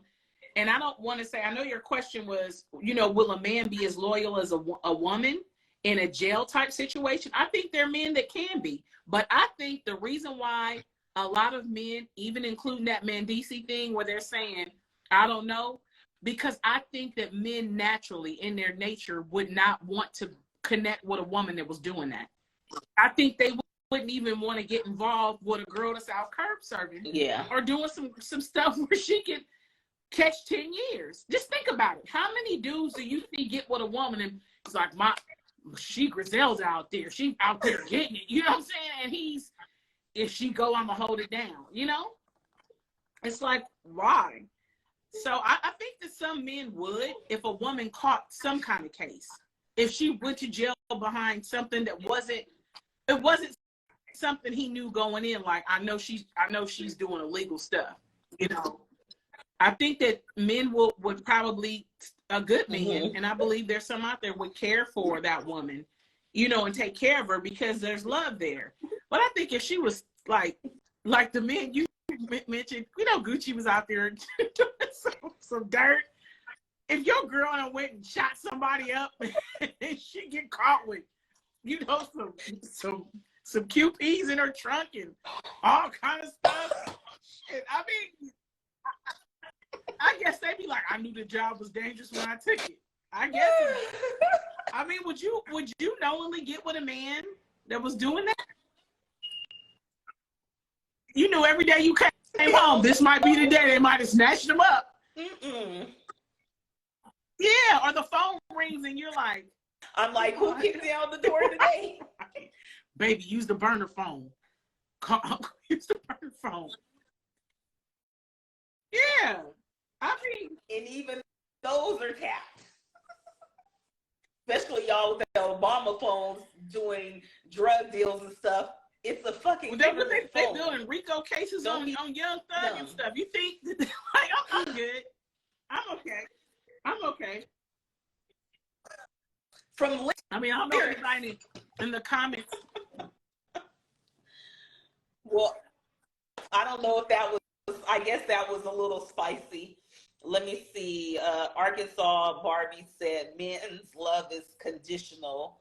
And I don't want to say, I know your question was, you know, will a man be as loyal as a woman in a jail type situation? I think there are men that can be. But I think the reason why a lot of men, even including that Mendici thing where they're saying, I don't know, because I think that men naturally in their nature would not want to connect with a woman that was doing that. I think they wouldn't even want to get involved with a girl that's out curb serving or doing some stuff where she could catch 10 years. Just think about it. How many dudes do you see get with a woman and it's like, she Grisel's out there. She out there getting it. You know what I'm saying? And if she go, I'm going to hold it down. You know? It's like, why? So I think that some men would, if a woman caught some kind of case, if she went to jail behind something that wasn't something he knew going in, like, I know she's doing illegal stuff, you know. I think that men would probably, a good man, and I believe there's some out there, would care for that woman, you know, and take care of her because there's love there. But I think if she was like the men you mentioned, you know, Gucci was out there doing some dirt. If your girl went and shot somebody up and she get caught with, you know, some QPs in her trunk and all kind of stuff, shit, I mean, I guess they'd be like, I knew the job was dangerous when I took it. I guess. I mean, would you knowingly get with a man that was doing that? You knew every day you came home, this might be the day they might have snatched him up. Yeah, or the phone rings and you're like, I'm like, who kicked down the door today? Baby, use the burner phone. Use the burner phone. Yeah. I mean, and even those are tapped. Especially y'all with the Obama phones doing drug deals and stuff. It's a fucking they building RICO cases on Young Thug and stuff. You think like I'm good. I'm okay. I mean, I don't know if anybody in the comments. Well, I don't know if that was, I guess that was a little spicy. Let me see. Arkansas Barbie said, men's love is conditional.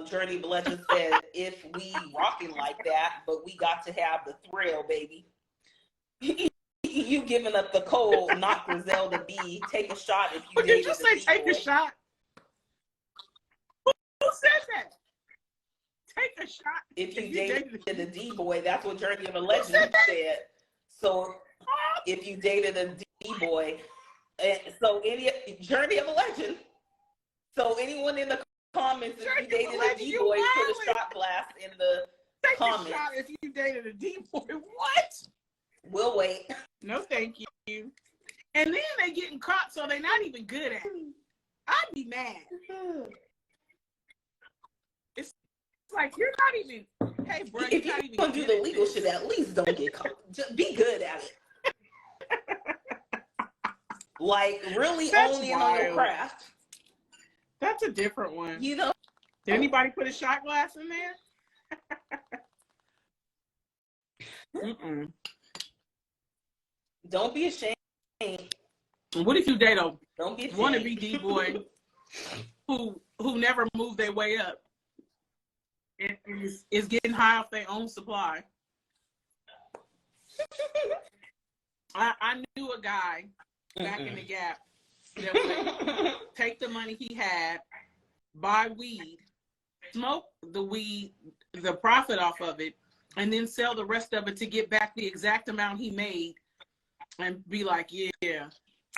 Journey Legend said, if we rocking like that, but we got to have the thrill, baby. You giving up the cold, not Griselda B. Take a shot if you dated. Did you say take a shot? Who said that? Take a shot. If you dated a D-boy, that's what Journey of the Legend said. So if you dated a D-boy, so any Journey of the Legend. So anyone in the comments, if you dated a D-boy, put a shot glass in the comments. Take a shot if you dated a D-boy. What? We'll wait. No, thank you. And then they getting caught, so they're not even good at it. I'd be mad. It's like, you're not even, hey, bro, if you're gonna do the legal shit, at least don't get caught. Just be good at it. Like, really own in on your craft. That's a different one. You know? Did anybody put a shot glass in there? Mm-mm. Don't be ashamed. What if you date a Don't be wannabe D-boy who never moved their way up and is getting high off their own supply? I knew a guy back in the Gap that would take the money he had, buy weed, smoke the weed, the profit off of it, and then sell the rest of it to get back the exact amount he made and be like, yeah.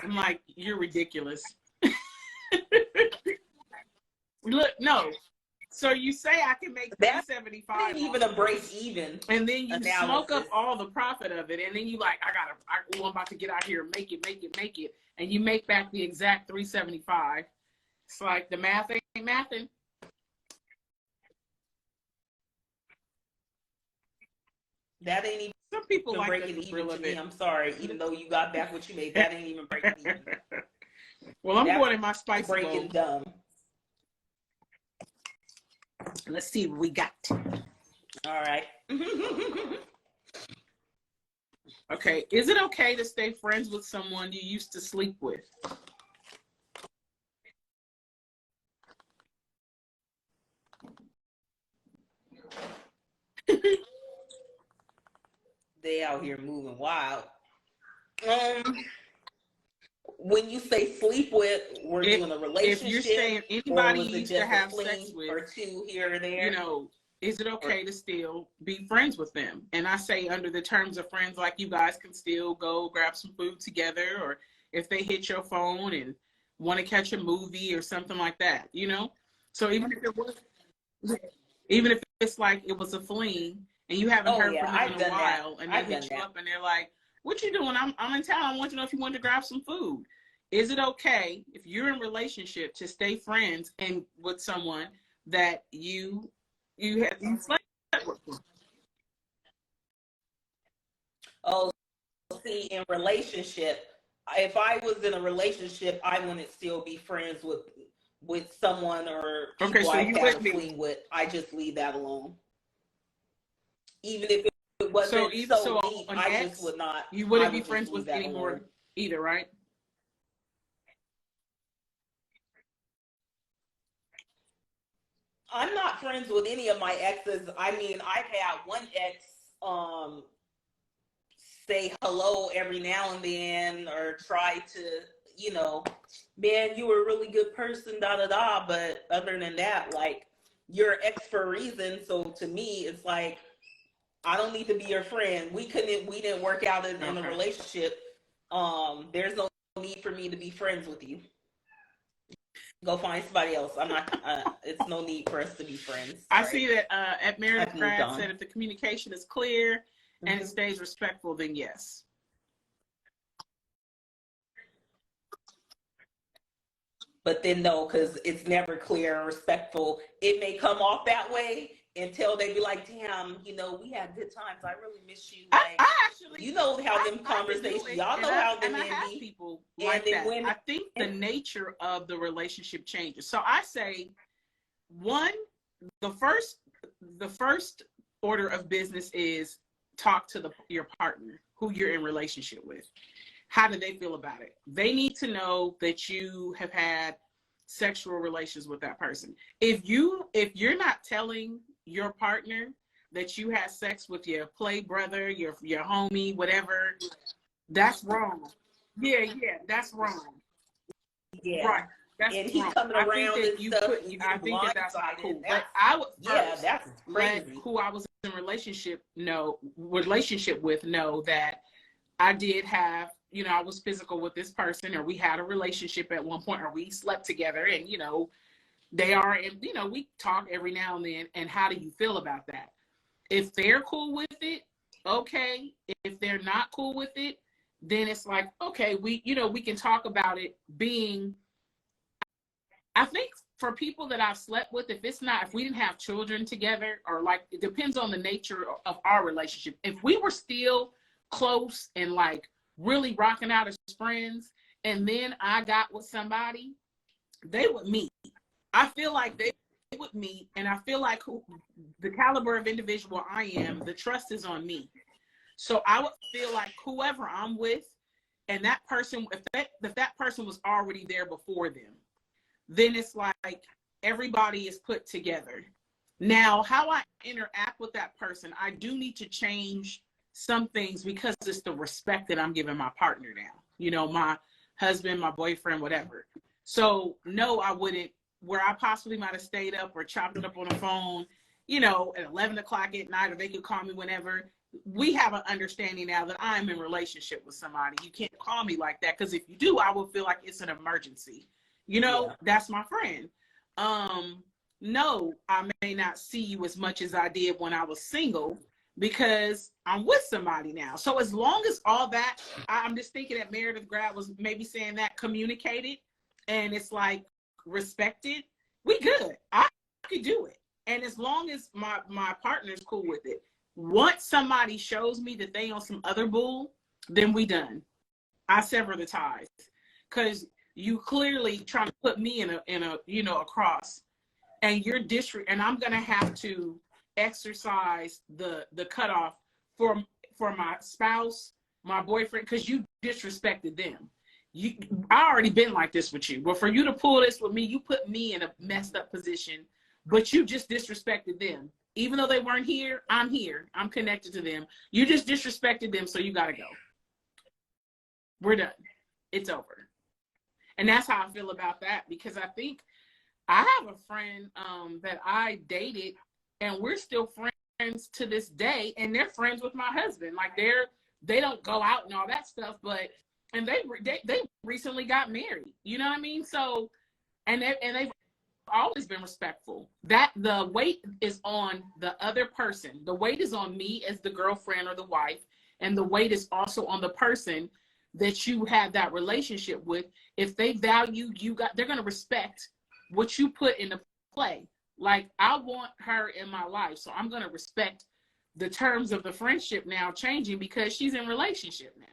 I'm like, you're ridiculous. Look, no. So you say I can make $375. Not even a break even. And then you smoke up all the profit of it. And then you like, I'm about to get out here and make it. And you make back the exact $375. It's like the math ain't mathing. That ain't even. Some people like breaking even to me. I'm sorry, even though you got back what you made, that ain't even breaking even. Well, I'm going in my spicy breaking dumb. Let's see what we got. All right. Okay. Is it okay to stay friends with someone you used to sleep with? They out here moving wild. When you say sleep with, we're doing a relationship. If you're saying anybody you used to have sex with, or two here or there, you know, is it okay to still be friends with them? And I say under the terms of friends, like you guys can still go grab some food together, or if they hit your phone and want to catch a movie or something like that, you know? So even if it's like it was a fling and you haven't heard from them in a while, and they hit you up and they're like, what you doing? I'm in town. I want to know if you want to grab some food. Is it okay if you're in a relationship to stay friends and with someone that you have slept with? Oh, see, in relationship, if I was in a relationship, I wouldn't still be friends with someone or people so I've had a fling with. I just leave that alone. Even if it wasn't so deep, I just would not. You wouldn't be friends with anymore either, right? I'm not friends with any of my exes. I mean, I've had one ex say hello every now and then or try to, you know, man, you were a really good person, but other than that, like, you're an ex for a reason. So to me, it's like, I don't need to be your friend. We didn't work out in a relationship. There's no need for me to be friends with you. Go find somebody else. I'm not. It's no need for us to be friends. I see that at Meredith Grad said if the communication is clear and it stays respectful, then yes. But then no, because it's never clear and respectful. It may come off that way until they be like, damn, you know, we had good times. I really miss you. Like, I actually, you know how them conversations, y'all know how them be. People like that. I think the nature of the relationship changes. So I say, the first order of business is talk to your partner who you're in relationship with. How do they feel about it? They need to know that you have had sexual relations with that person. If you're not telling your partner that you had sex with your play brother, your homie, whatever, that's wrong. Yeah, that's wrong. Yeah. Right. That's and he's coming around and stuff. I think that's not cool. But I would first that's crazy. Let who I was in relationship with know that I did have, you know, I was physical with this person, or we had a relationship at one point, or we slept together, and, you know, they are, and, you know, we talk every now and then, and how do you feel about that? If they're cool with it, okay. If they're not cool with it, then it's like, okay, we can talk about it being, I think for people that I've slept with, if we didn't have children together, or like, it depends on the nature of our relationship. If we were still close and like really rocking out as friends, and then I got with somebody, they would meet. I feel like they would meet, and I feel like the caliber of individual I am, the trust is on me. So I would feel like whoever I'm with, and that person, if that person was already there before them, then it's like everybody is put together. Now, how I interact with that person, I do need to change some things because it's the respect that I'm giving my partner now. You know, my husband, my boyfriend, whatever. So no, I wouldn't, where I possibly might have stayed up or chopped it up on the phone, you know, at 11 o'clock at night, or they could call me whenever. We have an understanding now that I'm in a relationship with somebody. You can't call me like that, because if you do, I will feel like it's an emergency. You know, that's my friend. No, I may not see you as much as I did when I was single, because I'm with somebody now. So as long as all that, I'm just thinking that Meredith Grad was maybe saying that, communicated, and it's like respected, we good. I could do it. And as long as my partner's cool with it, once somebody shows me that they on some other bull, then we done. I sever the ties, because you clearly trying to put me in a you know, a cross, and you're and I'm gonna have to exercise the cutoff for my spouse, my boyfriend, because you disrespected them. I already been like this with you, but for you to pull this with me, you put me in a messed up position, but you just disrespected them. Even though they weren't here, I'm here. I'm connected to them. You just disrespected them, so you gotta go. We're done. It's over. And that's how I feel about that, because I think I have a friend that I dated, and we're still friends to this day, and they're friends with my husband. Like, they don't go out and all that stuff, but and they recently got married. You know what I mean? So, and they've always been respectful. That the weight is on the other person. The weight is on me as the girlfriend or the wife, and the weight is also on the person that you have that relationship with. If they value you, they're going to respect what you put into play. Like, I want her in my life, so I'm going to respect the terms of the friendship now changing because she's in relationship now.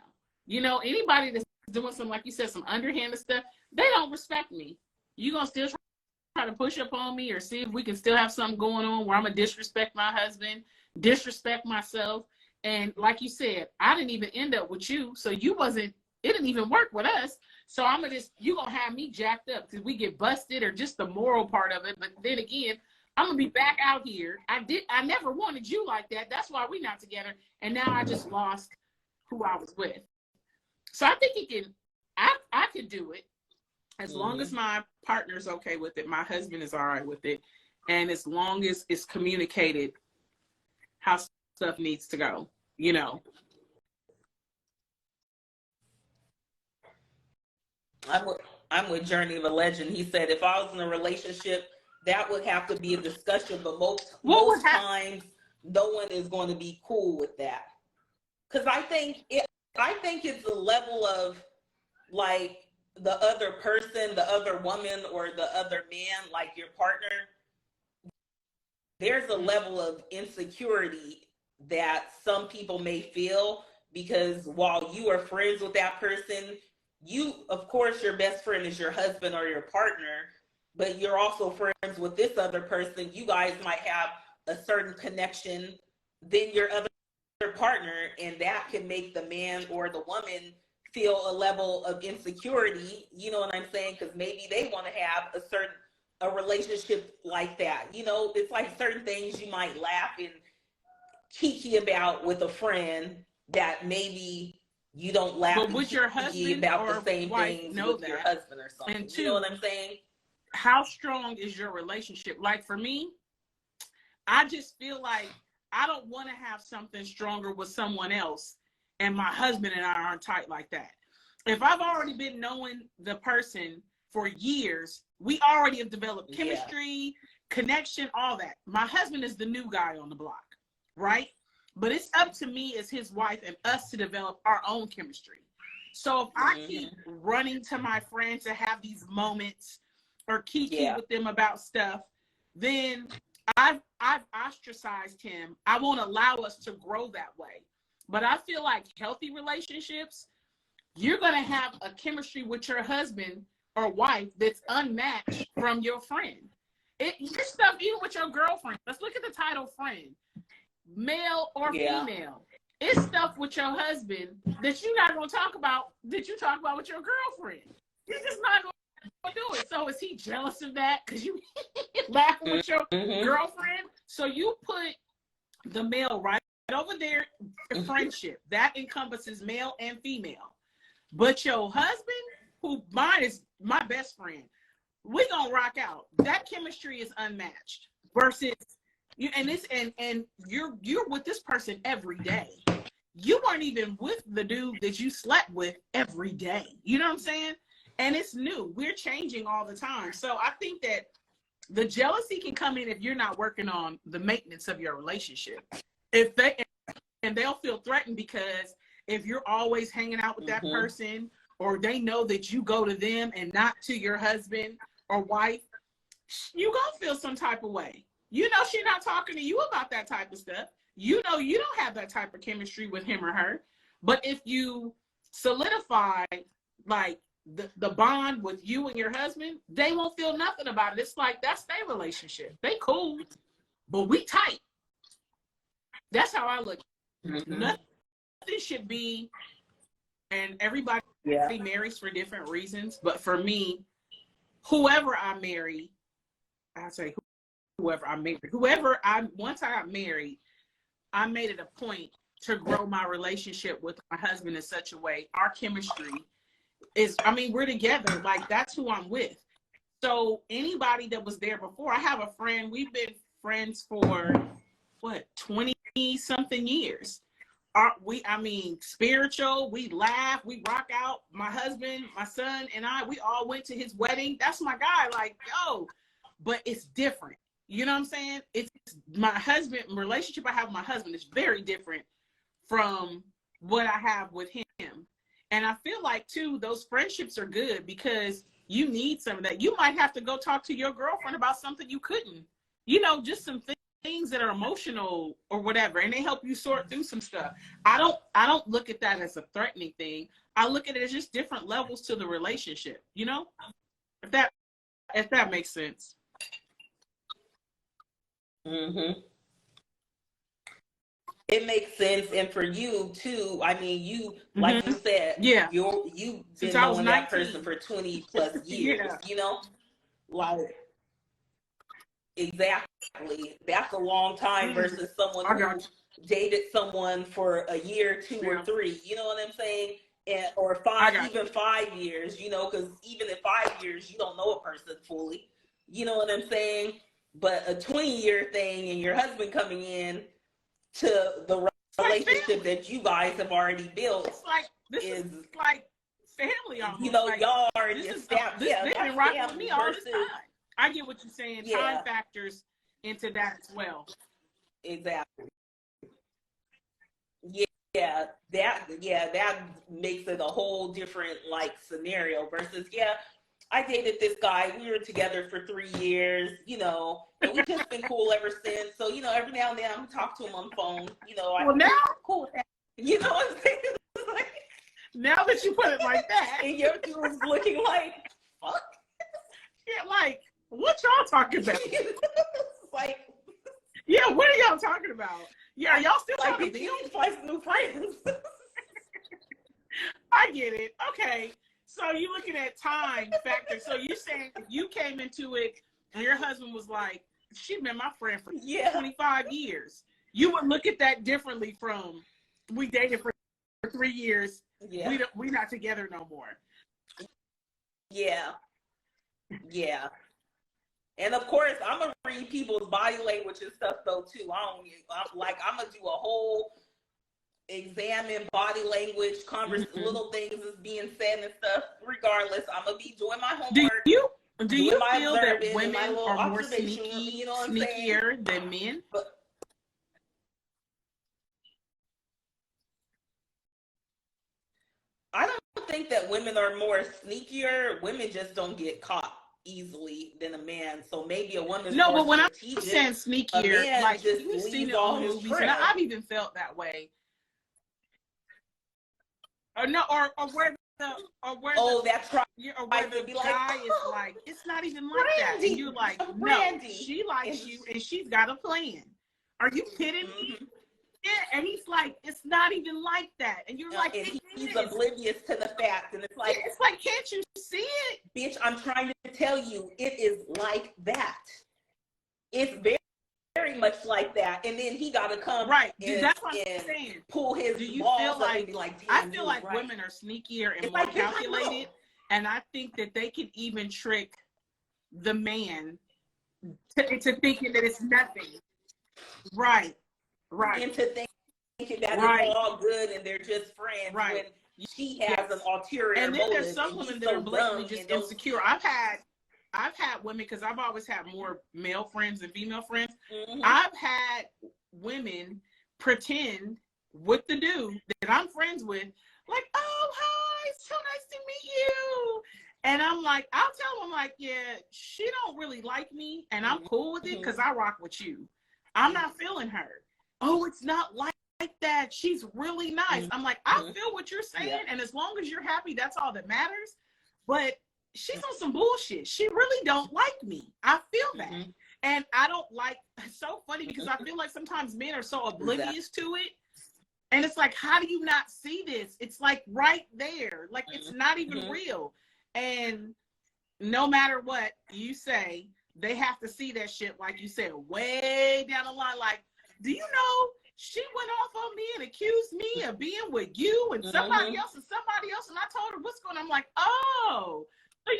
You know, anybody that's doing some, like you said, some underhanded stuff, they don't respect me. You going to still try to push up on me, or see if we can still have something going on where I'm going to disrespect my husband, disrespect myself. And like you said, I didn't even end up with you, so it didn't even work with us. So you gonna have me jacked up because we get busted, or just the moral part of it. But then again, I'm gonna be back out here. I never wanted you like that. That's why we're not together. And now I just lost who I was with. So I think I could do it as long as my partner's okay with it. My husband is all right with it. And as long as it's communicated how stuff needs to go, you know. I'm with Journey of a Legend. He said, if I was in a relationship, that would have to be a discussion, but most times no one is going to be cool with that. Because I think it's a level of, like, the other person, the other woman, or the other man, like your partner, there's a level of insecurity that some people may feel, because while you are friends with that person, of course, your best friend is your husband or your partner, but you're also friends with this other person. You guys might have a certain connection than your other partner, and that can make the man or the woman feel a level of insecurity. You know what I'm saying? Because maybe they want to have a relationship like that. You know, it's like certain things you might laugh and kiki about with a friend that maybe you don't laugh but with your husband about or the same wife, things know with that. your husband or something. And two, you know what I'm saying? How strong is your relationship? Like, for me, I just feel like I don't want to have something stronger with someone else, and my husband and I aren't tight like that. If I've already been knowing the person for years, we already have developed chemistry, connection, all that. My husband is the new guy on the block, right? But it's up to me as his wife and us to develop our own chemistry. So if I keep running to my friend to have these moments, or kiki Yeah. with them about stuff, then I've ostracized him. I won't allow us to grow that way. But I feel like healthy relationships, you're going to have a chemistry with your husband or wife that's unmatched from your friend. Your stuff, even with your girlfriend. Let's look at the title friend, male or female. It's stuff with your husband that you're not going to talk about, that you talk about with your girlfriend. You're just not going to do it. So is he jealous of that because you laughing with your girlfriend? So you put the male right over there, friendship. That encompasses male and female. But your husband, who mine is my best friend, we gonna rock out. That chemistry is unmatched. Versus you, and you're with this person every day. You weren't even with the dude that you slept with every day. You know what I'm saying? And it's new. We're changing all the time. So I think that the jealousy can come in if you're not working on the maintenance of your relationship. And they'll feel threatened because if you're always hanging out with that person, or they know that you go to them and not to your husband or wife, you gonna feel some type of way. You know she's not talking to you about that type of stuff. You know you don't have that type of chemistry with him or her. But if you solidify like the bond with you and your husband, they won't feel nothing about it. It's like that's their relationship. They cool, but we tight. That's how I look. Nothing should be, and everybody marries for different reasons. But for me, whoever I marry, I say whoever I married, once I got married, I made it a point to grow my relationship with my husband in such a way. Our chemistry is, I mean, we're together. Like, that's who I'm with. So anybody that was there before, I have a friend, we've been friends for, 20 something years. Spiritual, we laugh, we rock out. My husband, my son, and we all went to his wedding. That's my guy. Like, yo, but it's different. You know what I'm saying? It's my husband, relationship I have with my husband is very different from what I have with him. And I feel like, too, those friendships are good because you need some of that. You might have to go talk to your girlfriend about something you couldn't, just some things that are emotional or whatever, and they help you sort through some stuff. I don't look at that as a threatening thing. I look at it as just different levels to the relationship, if that makes sense. It makes sense. And for you too, I mean, you, like you said, you've been knowing that person for 20 plus years, like, exactly. That's a long time versus someone who dated someone for a year, 2 or 3, you know what I'm saying? Or 5 years, because even in 5 years, you don't know a person fully, you know what I'm saying? But a 20-year thing and your husband coming in to the relationship that you guys have already built, this is like family almost. Y'all already established. They've been rocking with me all this time. I get what you're saying. Time factors into that as well. Exactly. That makes it a whole different scenario versus I dated this guy. We were together for 3 years, and we just been cool ever since. So, every now and then I'm talk to him on the phone. I'm cool with that. You know what I'm saying? Now that you put it like that, and your dude's looking like, fuck. Like, what y'all talking about? What are y'all talking about? Yeah, y'all still talking to you? Find some new friends. I get it. Okay. So you looking at time factor. So you saying if you came into it and your husband was like, she's been my friend for 25 years, you would look at that differently from we dated for 3 years. Yeah. We not together no more. Yeah. And of course, I'm gonna read people's body language and stuff though too. I'm gonna do a whole examine body language, little things is being said and stuff. Regardless, I'm gonna be doing my homework. Do you feel that women are more sneakier than men? I don't think that women are more sneakier. Women just don't get caught. easily than a man. So maybe a woman's no, more but when I'm strategic. saying sneakier, like just we've seen it on on his movies, trail. and I've even felt that way. Or no, or where that's right. Or where the guy is like, it's not even like that, and you're like, no, she likes you, and she's got a plan. Are you kidding me? Yeah, and he's like, it's not even like that, and you're like, and he's oblivious to the fact, and it's like, can't you see it, bitch? I'm trying to tell you, it is like that. It's very, very much like that, and then he got to come right. That's what I'm saying. Pull his Do you balls feel like, and be like, I feel like women are sneakier and more calculated, and I think that they can even trick the man to thinking that it's nothing. Right. Into thinking that it's all good and they're just friends. Right. When she has an ulterior and then motive, there's some women that are blatantly just insecure. I've had women, because I've always had more male friends than female friends. Mm-hmm. I've had women pretend with the dude that I'm friends with, like, oh, hi, it's so nice to meet you. And I'm like, I'll tell them, like, yeah, she don't really like me, and I'm cool with it because I rock with you. I'm not feeling her. Oh, it's not like that. She's really nice. I'm like, I feel what you're saying, and as long as you're happy, that's all that matters. But she's on some bullshit. She really don't like me. I feel that. And I don't like, it's so funny because I feel like sometimes men are so oblivious to it. And it's like, how do you not see this? It's like right there. Like it's not even real. And no matter what you say, they have to see that shit, like you said, way down the line. Like, do you know she went off on me and accused me of being with you and somebody else and somebody else? And I told her what's going on. I'm like, oh, so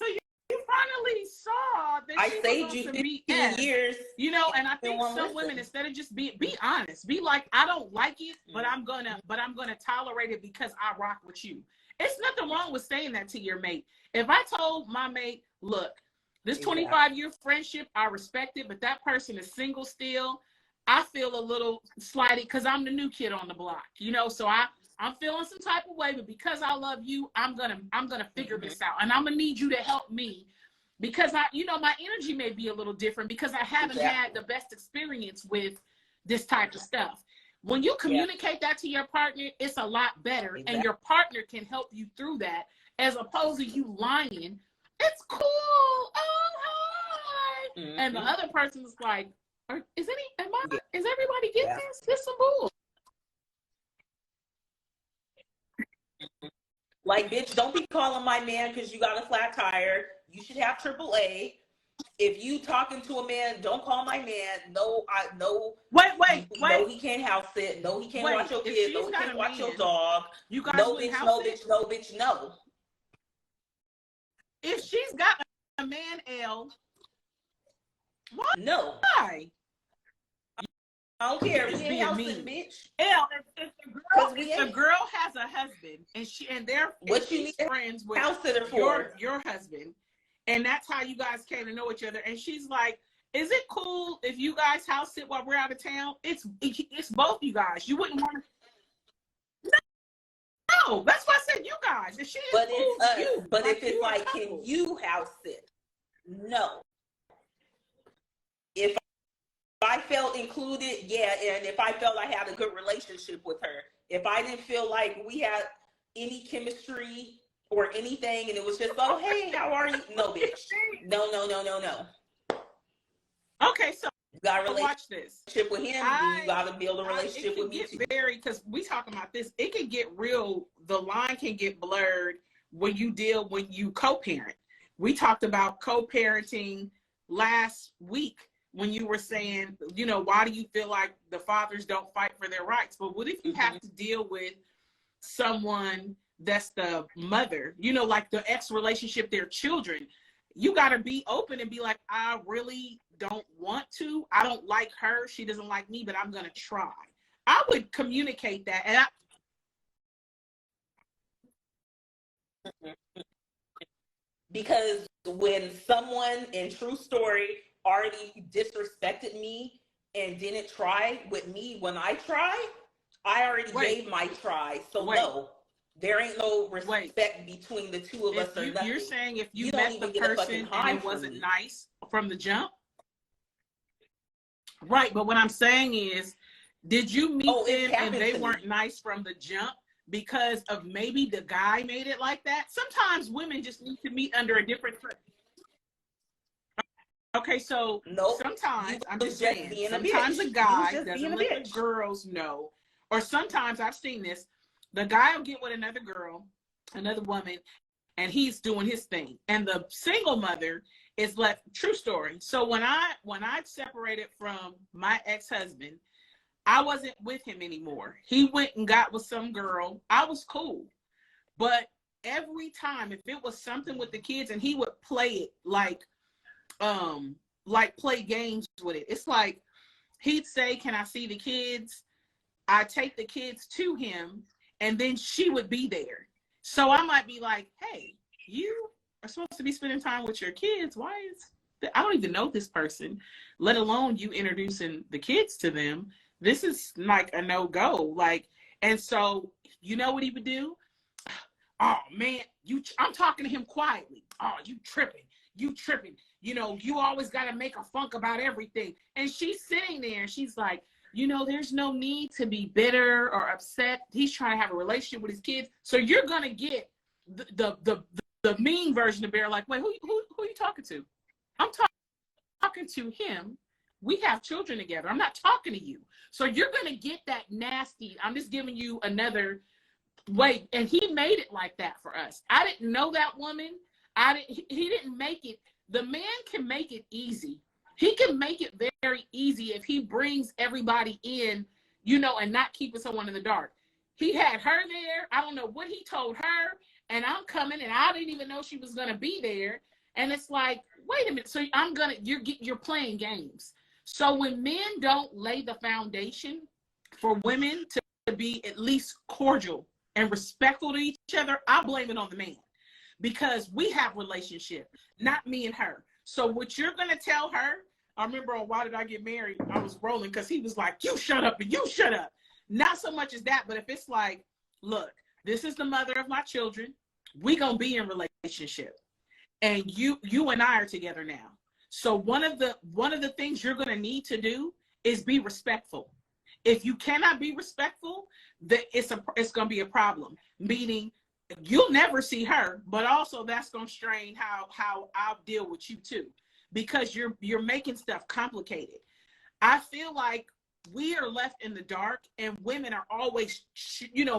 you finally saw that I she saved was you some 15 years. You know, and I think some women, instead of just be honest, be like, I don't like it, but I'm gonna tolerate it because I rock with you. It's nothing wrong with saying that to your mate. If I told my mate, look, this 25-year friendship, I respect it, but that person is single still, I feel a little slighted because I'm the new kid on the block, you know, so I'm feeling some type of way, but because I love you, I'm gonna figure this out, and I'm gonna need you to help me because my energy may be a little different because I haven't had the best experience with this type of stuff. When you communicate that to your partner, it's a lot better, and your partner can help you through that, as opposed to you lying. It's cool. Oh, hi. And the other person is like, is everybody getting this? This some bull. Like, bitch, don't be calling my man because you got a flat tire. You should have AAA. If you talking to a man, don't call my man. No, Wait. No, he can't house sit. No, he can't watch your kids. No, he can't watch your dog. You guys no, bitch, no, bitch, no, bitch, no. If she's got a man, L, why? No. Why? I don't care. We ain't house sitting, bitch. L, if the girl has a husband and they're friends with house sitter for your husband, and that's how you guys came to know each other, and she's like, is it cool if you guys house sit while we're out of town? It's both you guys. You wouldn't want to. No, that's why I said you guys. If she is but cool it's us. you, but if it's like, can you house sit? No. If I felt included, yeah, and if I felt I had a good relationship with her, if I didn't feel like we had any chemistry or anything, and it was just, oh, hey, how are you? No, bitch. No. Okay, so you got a watch this. Relationship with him, you got to build a relationship with me too. Because we talking about this, it can get real. The line can get blurred when you co-parent. We talked about co-parenting last week when you were saying, why do you feel like the fathers don't fight for their rights? But what if you have to deal with someone that's the mother, like the ex relationship, their children? You got to be open and be like, I really don't want to. I don't like her. She doesn't like me, but I'm going to try. I would communicate that. And because when someone, in true story, already disrespected me and didn't try with me when I tried, I already gave my try. So no, There ain't no respect between the two of us or nothing. You're saying if you met the person and it wasn't nice from the jump? Right, but what I'm saying is, did you meet them and they weren't nice from the jump because of maybe the guy made it like that? Sometimes women just need to meet under a different... Okay, so sometimes, I'm just saying, sometimes a guy doesn't let the girls know, or sometimes I've seen this, the guy will get with another girl, another woman, and he's doing his thing. And the single mother is left, true story. So when I separated from my ex-husband, I wasn't with him anymore. He went and got with some girl. I was cool. But every time, if it was something with the kids, and he would play it like play games with it. It's like he'd say, "Can I see the kids?" I take the kids to him, and then she would be there. So I might be like, "Hey, you are supposed to be spending time with your kids. Why is I don't even know this person, let alone you introducing the kids to them. This is like a no-go." Like, and so you know what he would do? "Oh man, I'm talking to him quietly. Oh, you tripping. You know, you always got to make a funk about everything." And she's sitting there and she's like, there's no need to be bitter or upset. He's trying to have a relationship with his kids. So you're going to get the mean version of Bear, like, "Wait, who are you talking to?" "I'm talking to him. We have children together. I'm not talking to you." So you're going to get that nasty, "I'm just giving you another way." And he made it like that for us. I didn't know that woman. He didn't make it. The man can make it easy. He can make it very easy if he brings everybody in, and not keeping someone in the dark. He had her there. I don't know what he told her, and I'm coming, and I didn't even know she was going to be there. And it's like, wait a minute. So you're playing games. So when men don't lay the foundation for women to be at least cordial and respectful to each other, I blame it on the man. Because we have relationship, not me and her. So what you're going to tell her, I remember on Why Did I Get Married, I was rolling because he was like, "You shut up and you shut up." Not so much as that, but if it's like, "Look, this is the mother of my children. We going to be in relationship. And you and I are together now. So one of the things you're going to need to do is be respectful. If you cannot be respectful, that it's going to be a problem. Meaning, you'll never see her, but also that's going to strain how I'll deal with you too, because you're making stuff complicated. I feel like we are left in the dark, and women are always,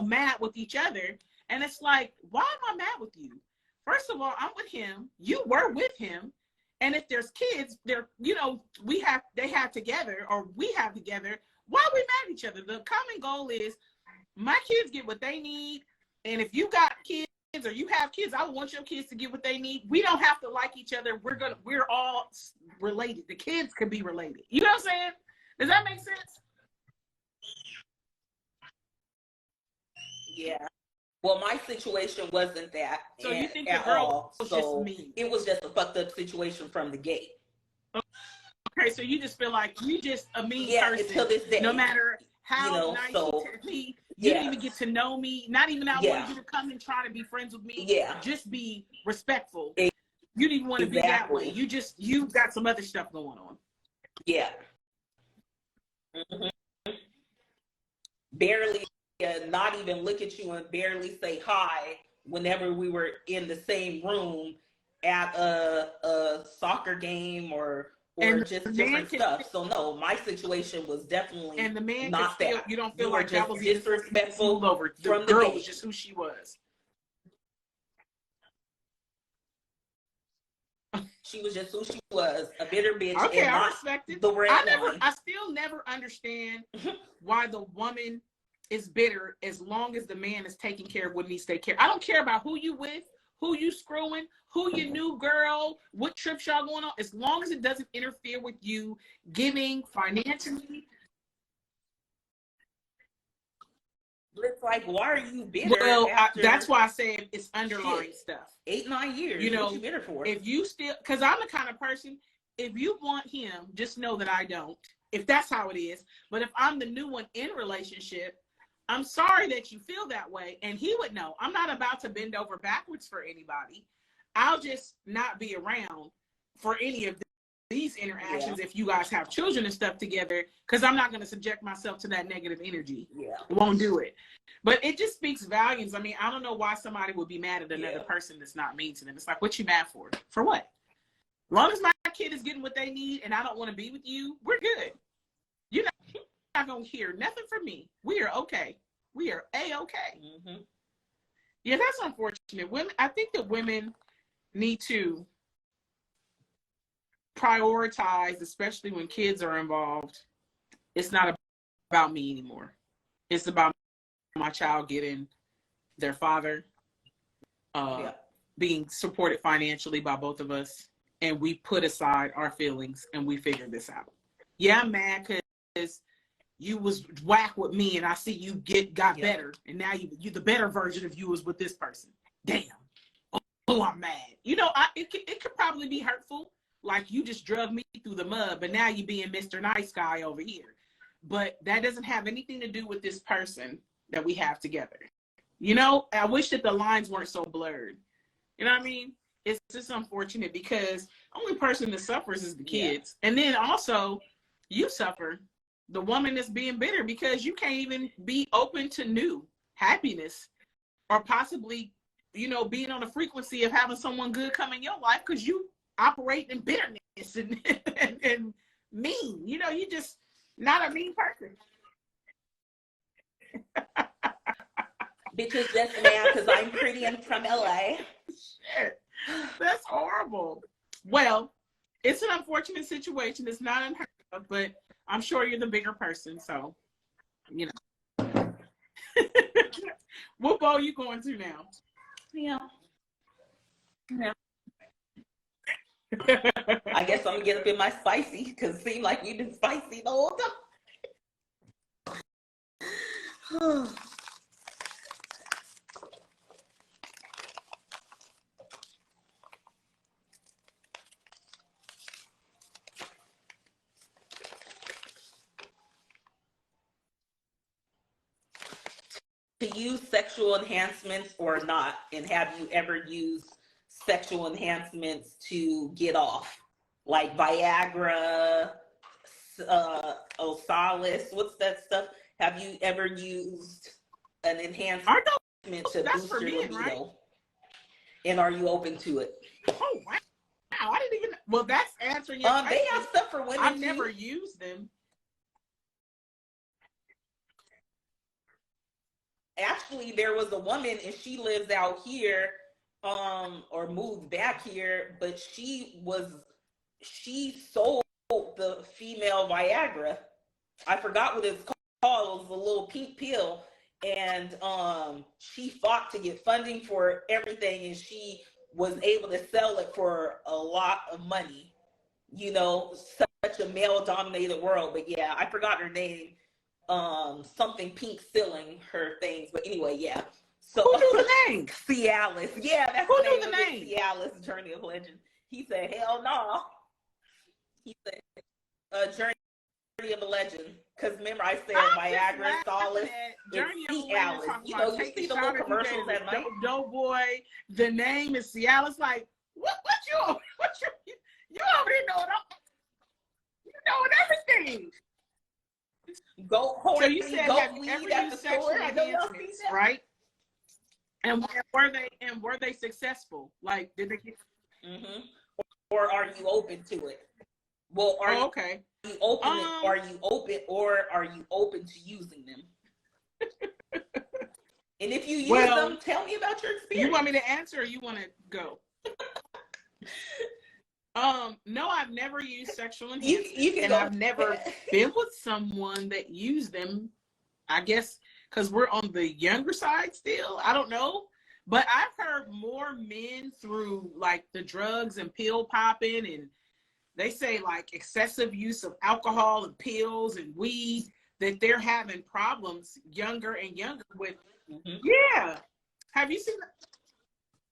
mad with each other. And it's like, why am I mad with you? First of all, I'm with him. You were with him. And if there's kids, they have together, or we have together. Why are we mad at each other? The common goal is my kids get what they need. And if you got kids or you have kids, I want your kids to get what they need. We don't have to like each other. We're all related. The kids can be related. You know what I'm saying? Does that make sense? Yeah. Well, my situation wasn't that. So you think the girl was just mean? It was just a fucked up situation from the gate. Okay, so you just feel like you just a mean person until this day. No matter how nice he you didn't even get to know me. Not even I wanted you to come and try to be friends with me. Yeah. Just be respectful. You didn't even want to be that way. You got some other stuff going on. Yeah. Mm-hmm. Barely not even look at you and barely say hi whenever we were in the same room at a soccer game or just different stuff. So no, my situation was definitely and the man not that. You don't feel like that was disrespectful over. The girl was just who she was. She was just who she was, a bitter bitch. Okay, and I respect it. I still never understand why the woman is bitter as long as the man is taking care of what needs to take care. I don't care about who you with, who you screwing, who your new girl, what trips y'all going on, as long as it doesn't interfere with you giving financially. It's like, why are you bitter? Well, that's why I said it's underlying stuff. 8-9 years. What you bitter for? If you still, because I'm the kind of person, if you want him, just know that I don't. If that's how it is. But if I'm the new one in relationship, I'm sorry that you feel that way. And he would know. I'm not about to bend over backwards for anybody. I'll just not be around for any of these interactions if you guys have children and stuff together, because I'm not going to subject myself to that negative energy. Won't do it. But it just speaks volumes. I mean, I don't know why somebody would be mad at another person that's not mean to them. It's like, what you mad for? For what? As long as my kid is getting what they need and I don't want to be with you, we're good. You're not going to hear nothing from me. We are okay. We are A-okay. Mm-hmm. Yeah, that's unfortunate. Women, I think that women need to prioritize, especially when kids are involved. It's not about me anymore. It's about my child getting their father, being supported financially by both of us, and we put aside our feelings and we figure this out. Yeah, I'm mad because you was whack with me and I see you got better, and now you the better version of you is with this person. Damn. Oh, I'm mad. You know, it could probably be hurtful. Like, you just drug me through the mud, but now you being Mr. Nice Guy over here. But that doesn't have anything to do with this person that we have together. You know, I wish that the lines weren't so blurred. You know what I mean? It's just unfortunate because the only person that suffers is the kids. And then also, you suffer, the woman that's being bitter, because you can't even be open to new happiness or possibly, you know, being on a frequency of having someone good come in your life because you operate in bitterness and mean. You know, you just not a mean person. Bitches just mad because I'm pretty and from LA. Shit. That's horrible. Well, it's an unfortunate situation. It's not unheard of, but I'm sure you're the bigger person, so, you know. What bowl you going to now? Yeah. I guess I'm gonna get up in my spicy because it seems like you've been spicy the whole time. To use sexual enhancements or not, and have you ever used sexual enhancements to get off, like Viagra, Osalis, what's that stuff? Have you ever used an enhancement to boost your libido? Right? And are you open to it? Oh wow! I didn't even. Well, that's answering your question. They have stuff for women. I've never used them. Actually, there was a woman and she lives out here, or moved back here, but she sold the female Viagra. I forgot what it's called. It was a little pink pill, and she fought to get funding for everything, and she was able to sell it for a lot of money. You know, such a male-dominated world. But yeah, I forgot her name. Something pink filling her things, but anyway, yeah. So who knew the name? Cialis. Yeah, that's who knew the name. Cialis, Journey of Legend. He said, "Hell no." He said, "Journey of a Legend." Because remember, I said Viagra, Solace, Journey of Cialis. You know, you see the little commercials at night. Doughboy. The name is Cialis. Like, what you already know it all. You know everything. So you said, have you ever used sexual enhancements, right? And were they successful? Like, did they get? Mm-hmm. Or are you open to it? Well, are you open? Are you open, or are you open to using them? And if you use them, tell me about your experience. You want me to answer, or you want to go? No, I've never used sexual enhancements, I've never been with someone that used them. I guess because we're on the younger side still. I don't know, but I've heard more men through like the drugs and pill popping, and they say like excessive use of alcohol and pills and weed, that they're having problems younger and younger with. Mm-hmm. Yeah, have you seen that?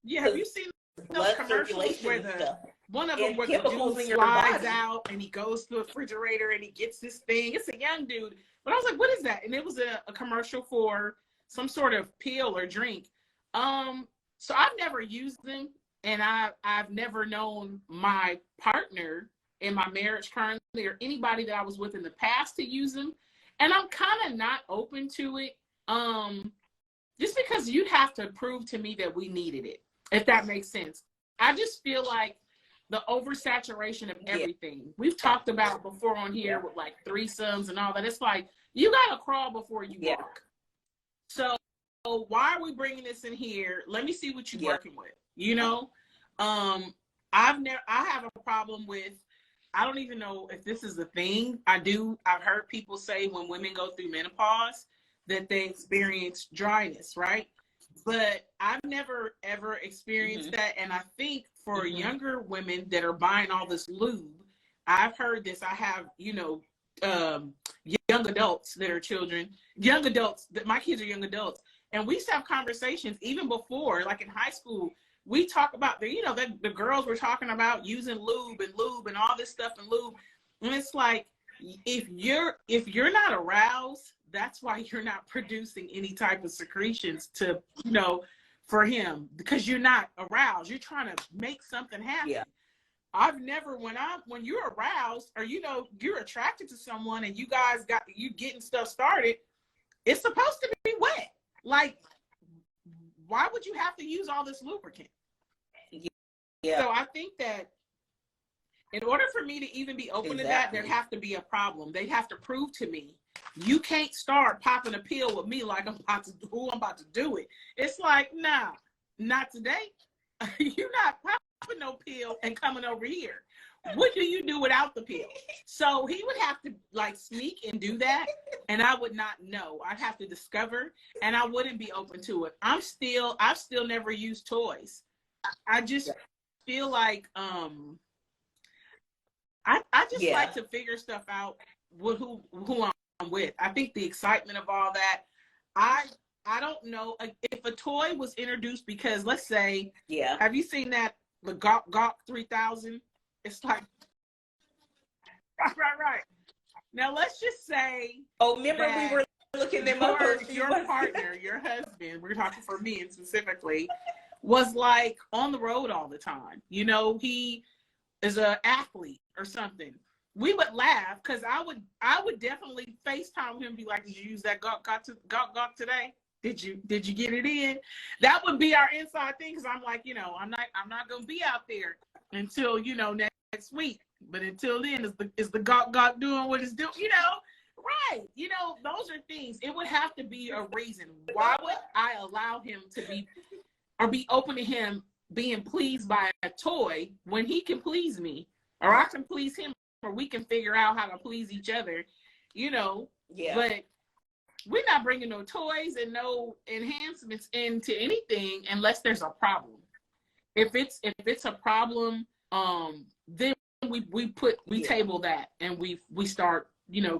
Yeah, have you seen those commercials where One of them and where the chemicals dude in your slides body. out and he goes to the refrigerator and he gets this thing. It's a young dude. But I was like, what is that? And it was a commercial for some sort of pill or drink. So I've never used them, and I've never known my partner in my marriage currently or anybody that I was with in the past to use them. And I'm kind of not open to it. Just because you'd have to prove to me that we needed it, if that makes sense. I just feel like the oversaturation of everything. We've talked about before on here with like threesomes and all that. It's like, you got to crawl before you walk. So why are we bringing this in here? Let me see what you're working with. You know, I have a problem with, I don't even know if this is a thing. I've heard people say when women go through menopause that they experience dryness, right? But I've never ever experienced that. And I think for younger women that are buying all this lube, I've heard this. I have, young adults that are children, young adults, that my kids are young adults. And we used to have conversations even before, like in high school. We talk about the girls were talking about using lube and all this stuff and lube. And it's like, if you're not aroused, that's why you're not producing any type of secretions to, for him, because you're not aroused. You're trying to make something happen. Yeah. I've never, when you're aroused or, you're attracted to someone and you guys you getting stuff started, it's supposed to be wet. Like, why would you have to use all this lubricant? Yeah. So I think that in order for me to even be open to that, there'd have to be a problem. They'd have to prove to me, you can't start popping a pill with me like I'm about to do it. It's like, nah, not today. You're not popping no pill and coming over here. What do you do without the pill? So he would have to like sneak and do that, and I would not know. I'd have to discover, and I wouldn't be open to it. I've still never used toys. I just feel like I just like to figure stuff out with who I'm with. I think the excitement of all that. I don't know if a toy was introduced because, let's say, have you seen that the Gawk 3000? It's like right. Now let's just say. Oh, remember we were looking them up. Your partner, your husband, we're talking for men specifically, was like on the road all the time. He is an athlete or something. We would laugh because I would definitely FaceTime him and be like, "Did you use that Gawk today? Did you get it in?" That would be our inside thing because I'm like, I'm not gonna be out there until next week. But until then, is the Gawk doing what it's doing? Right? Those are things. It would have to be a reason. Why would I allow him to be or be open to him being pleased by a toy when he can please me, or I can please him, or we can figure out how to please each other, But we're not bringing no toys and no enhancements into anything unless there's a problem. If it's a problem, then we table that and we start,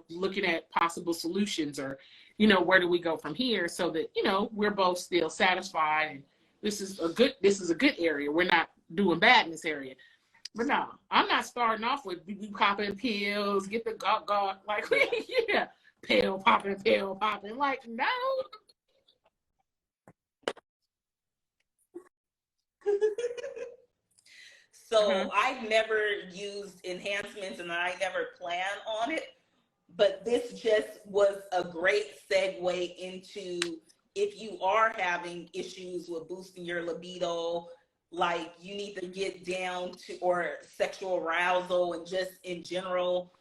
looking at possible solutions or, where do we go from here so that, we're both still satisfied and this is a good area. We're not doing bad in this area. But no, I'm not starting off with popping pills, get the Gawk, like, pill popping. Like, no. So I never used enhancements and I never plan on it. But this just was a great segue into if you are having issues with boosting your libido, like you need to get down to, or sexual arousal and just in general,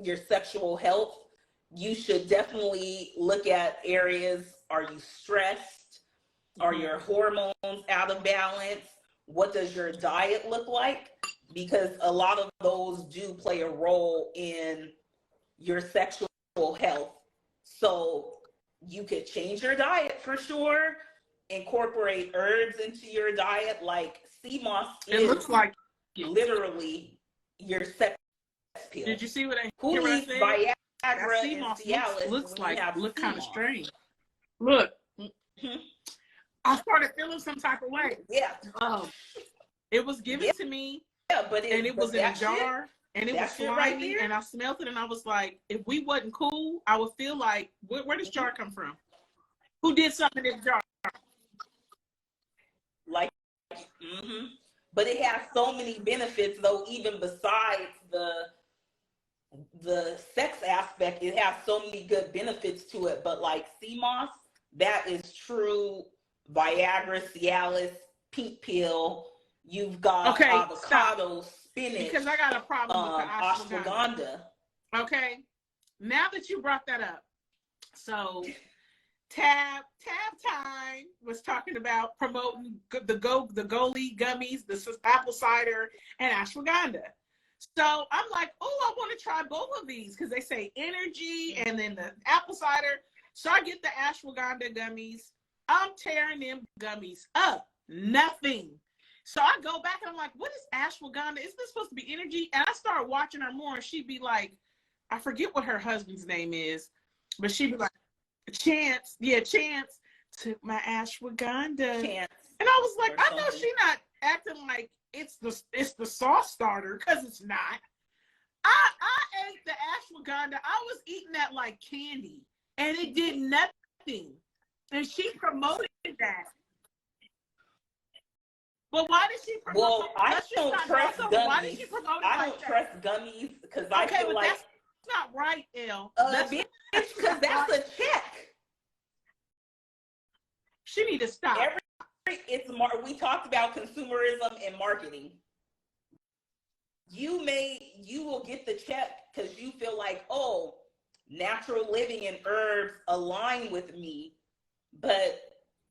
your sexual health, you should definitely look at areas. Are you stressed? Are your hormones out of balance? What does your diet look like? Because a lot of those do play a role in your sexual health. So you could change your diet for sure, incorporate herbs into your diet, like sea moss it looks like literally your sex pill. Did you see what I Who needs Viagra sea and moss Cialis looks kind of moss? strange. Look. I started feeling some type of way. Yeah. It was given to me. Yeah, but it was in a jar, and it was slimy, right, and I smelled it, and I was like, if we wasn't cool, I would feel like, where does jar come from? Who did something in the jar? Like, but it has so many benefits, though. Even besides the sex aspect, it has so many good benefits to it. But like sea moss, that is true Viagra, Cialis, pink pill. You've got avocado, spinach. Because I got a problem with the ashwagandha. Okay, now that you brought that up, so Tab Time was talking about promoting the Goli gummies, the apple cider, and ashwagandha. So I'm like, oh, I want to try both of these because they say energy and then the apple cider. So I get the ashwagandha gummies. I'm tearing them gummies up. Nothing. So I go back and I'm like, what is ashwagandha? Isn't this supposed to be energy? And I start watching her more, and she'd be like, I forget what her husband's name is, but she'd be like, Chance took my ashwagandha. Chance. And I was like, I know she's not acting like it's the sauce starter, because it's not. I ate the ashwagandha. I was eating that like candy, and it did nothing. And she promoted that. But why did she promote? Well, I don't trust gummies. Why did she promote it? I don't trust gummies because I feel like that's not right, Elle. Because that's a check. She need to stop. We talked about consumerism and marketing. You will get the check because you feel like, oh, natural living and herbs align with me, but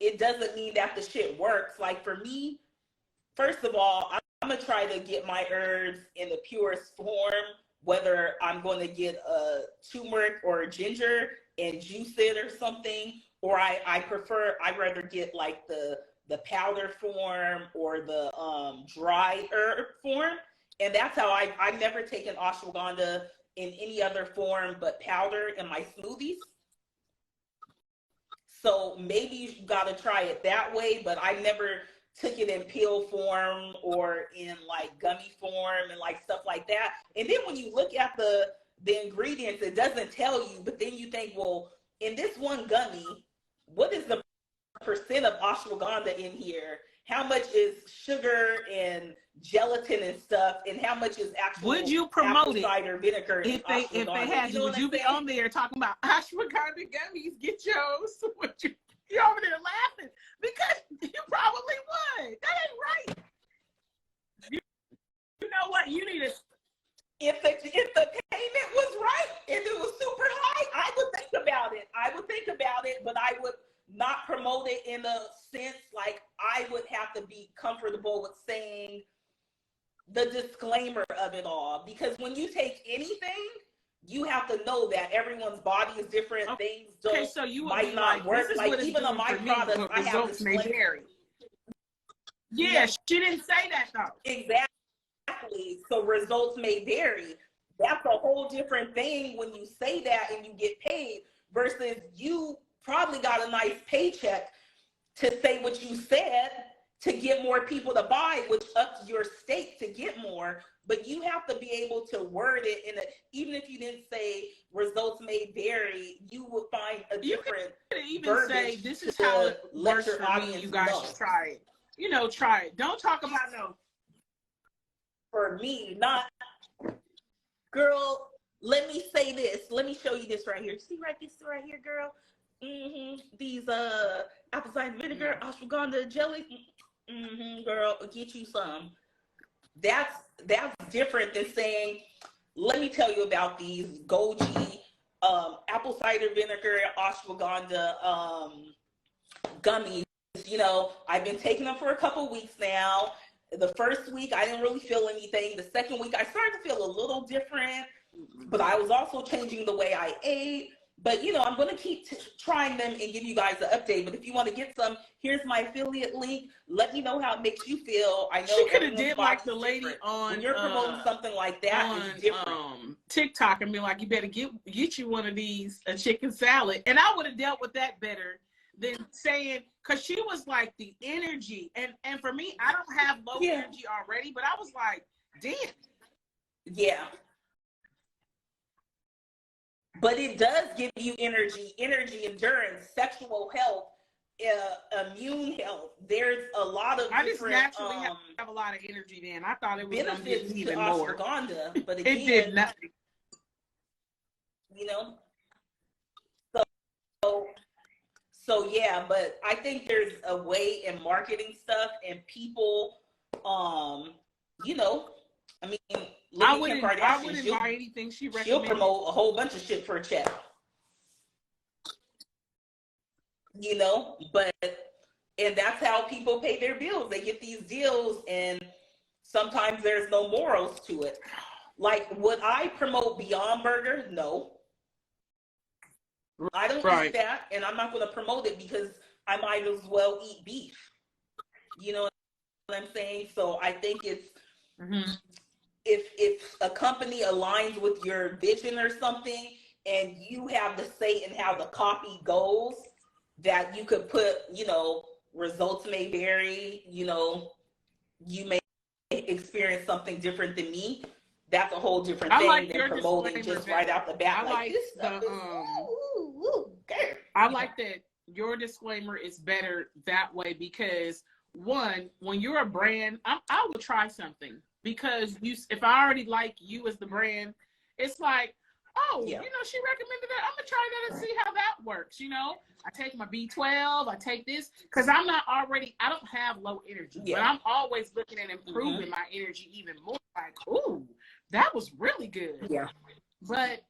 it doesn't mean that the shit works. Like for me, first of all, I'm gonna try to get my herbs in the purest form, whether I'm going to get a turmeric or a ginger and juice it or something, or I'd rather get like the powder form or the dry herb form. And that's how I've never taken ashwagandha in any other form but powder in my smoothies. So maybe you got to try it that way, but I never took it in pill form or in like gummy form and like stuff like that. And then when you look at the ingredients, it doesn't tell you, but then you think, well, in this one gummy, what is the percent of ashwagandha in here? How much is sugar and gelatin and stuff, and how much is actual would you promote apple cider vinegar? If they had you, would you be on there talking about ashwagandha gummies? Get yours. Would you? You're over there laughing because you probably would. That ain't right. You know what? You need to. If the payment was right, if it was super high, I would think about it. But I would not promote it in a sense like I would have to be comfortable with saying the disclaimer of it all, because when you take anything, you have to know that everyone's body is different. Okay. Things so you might not work. Like even on my products, I have disclaimers. Yeah, she didn't say that though. Exactly. So results may vary. That's a whole different thing when you say that and you get paid versus you probably got a nice paycheck to say what you said to get more people to buy, which ups your stake to get more. But you have to be able to word it even if you didn't say results may vary, you would find a different. You could even say this is how it works for me. You guys should try it. Try it. Don't talk about no. For me, not. Girl, let me say this. Let me show you this right here. See this right here, girl? These apple cider vinegar, ashwagandha jelly. Girl, get you some. That's different than saying, let me tell you about these goji apple cider vinegar, ashwagandha gummies. I've been taking them for a couple weeks now. The first week, I didn't really feel anything. The second week, I started to feel a little different, but I was also changing the way I ate. But, I'm going to keep trying them and give you guys an update. But if you want to get some, here's my affiliate link. Let me know how it makes you feel. I know she could have did like the lady different. on when you're promoting something like that, it's different. TikTok and be like, you better get you one of these, a chicken salad. And I would have dealt with that better than saying, because she was like the energy. And for me, I don't have low energy already, but I was like, damn. Yeah. But it does give you energy, endurance, sexual health, immune health. There's a lot of I just different naturally have a lot of energy then. I thought it was going to benefits give me to even more. ashwagandha, but again, it did nothing. You know, so yeah, but I think there's a way in marketing stuff and people, you know, I mean, I Kim wouldn't Kardashian, buy anything she recommended. She'll promote a whole bunch of shit for a check. You know, and that's how people pay their bills. They get these deals, and sometimes there's no morals to it. Like, would I promote Beyond Burger? No. I don't eat that, and I'm not going to promote it because I might as well eat beef. You know what I'm saying? So I think it's, if a company aligns with your vision or something, and you have the say in how the copy goes, that you could put, you know, results may vary, you know, you may experience something different than me. That's a whole different thing than promoting just right out the bat. I like this stuff is, I like that your disclaimer is better that way, because one, when you're a brand, I will try something, because if I already like you as the brand, it's like, oh, you know, she recommended that. I'm gonna try that and see how that works. You know, I take my B12, I take this, because I don't have low energy, but I'm always looking at improving my energy even more. Like, ooh, that was really good. Yeah. But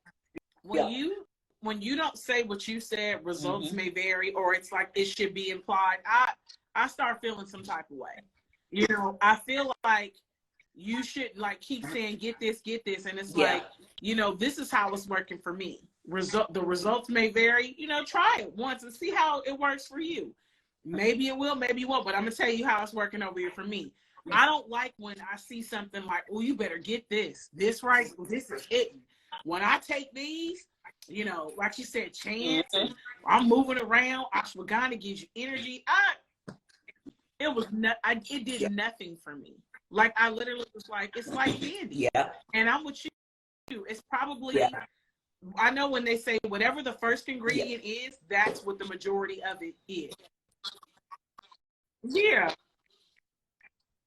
when you don't say what you said, results may vary, or it's like it should be implied, I start feeling some type of way. You know, I feel like you should like keep saying, get this, and it's like, you know, this is how it's working for me. The results may vary. You know, try it once and see how it works for you. Maybe it will, maybe it won't, but I'm gonna tell you how it's working over here for me. I don't like when I see something like, oh, you better get this right, this is hitting. When I take these, you know, like you said, chance, and I'm moving around, ashwagandha gives you energy. It did nothing for me. Like, I literally was like, it's like candy. Yeah. And I'm with you. It's probably, I know when they say whatever the first ingredient is, that's what the majority of it is. Yeah.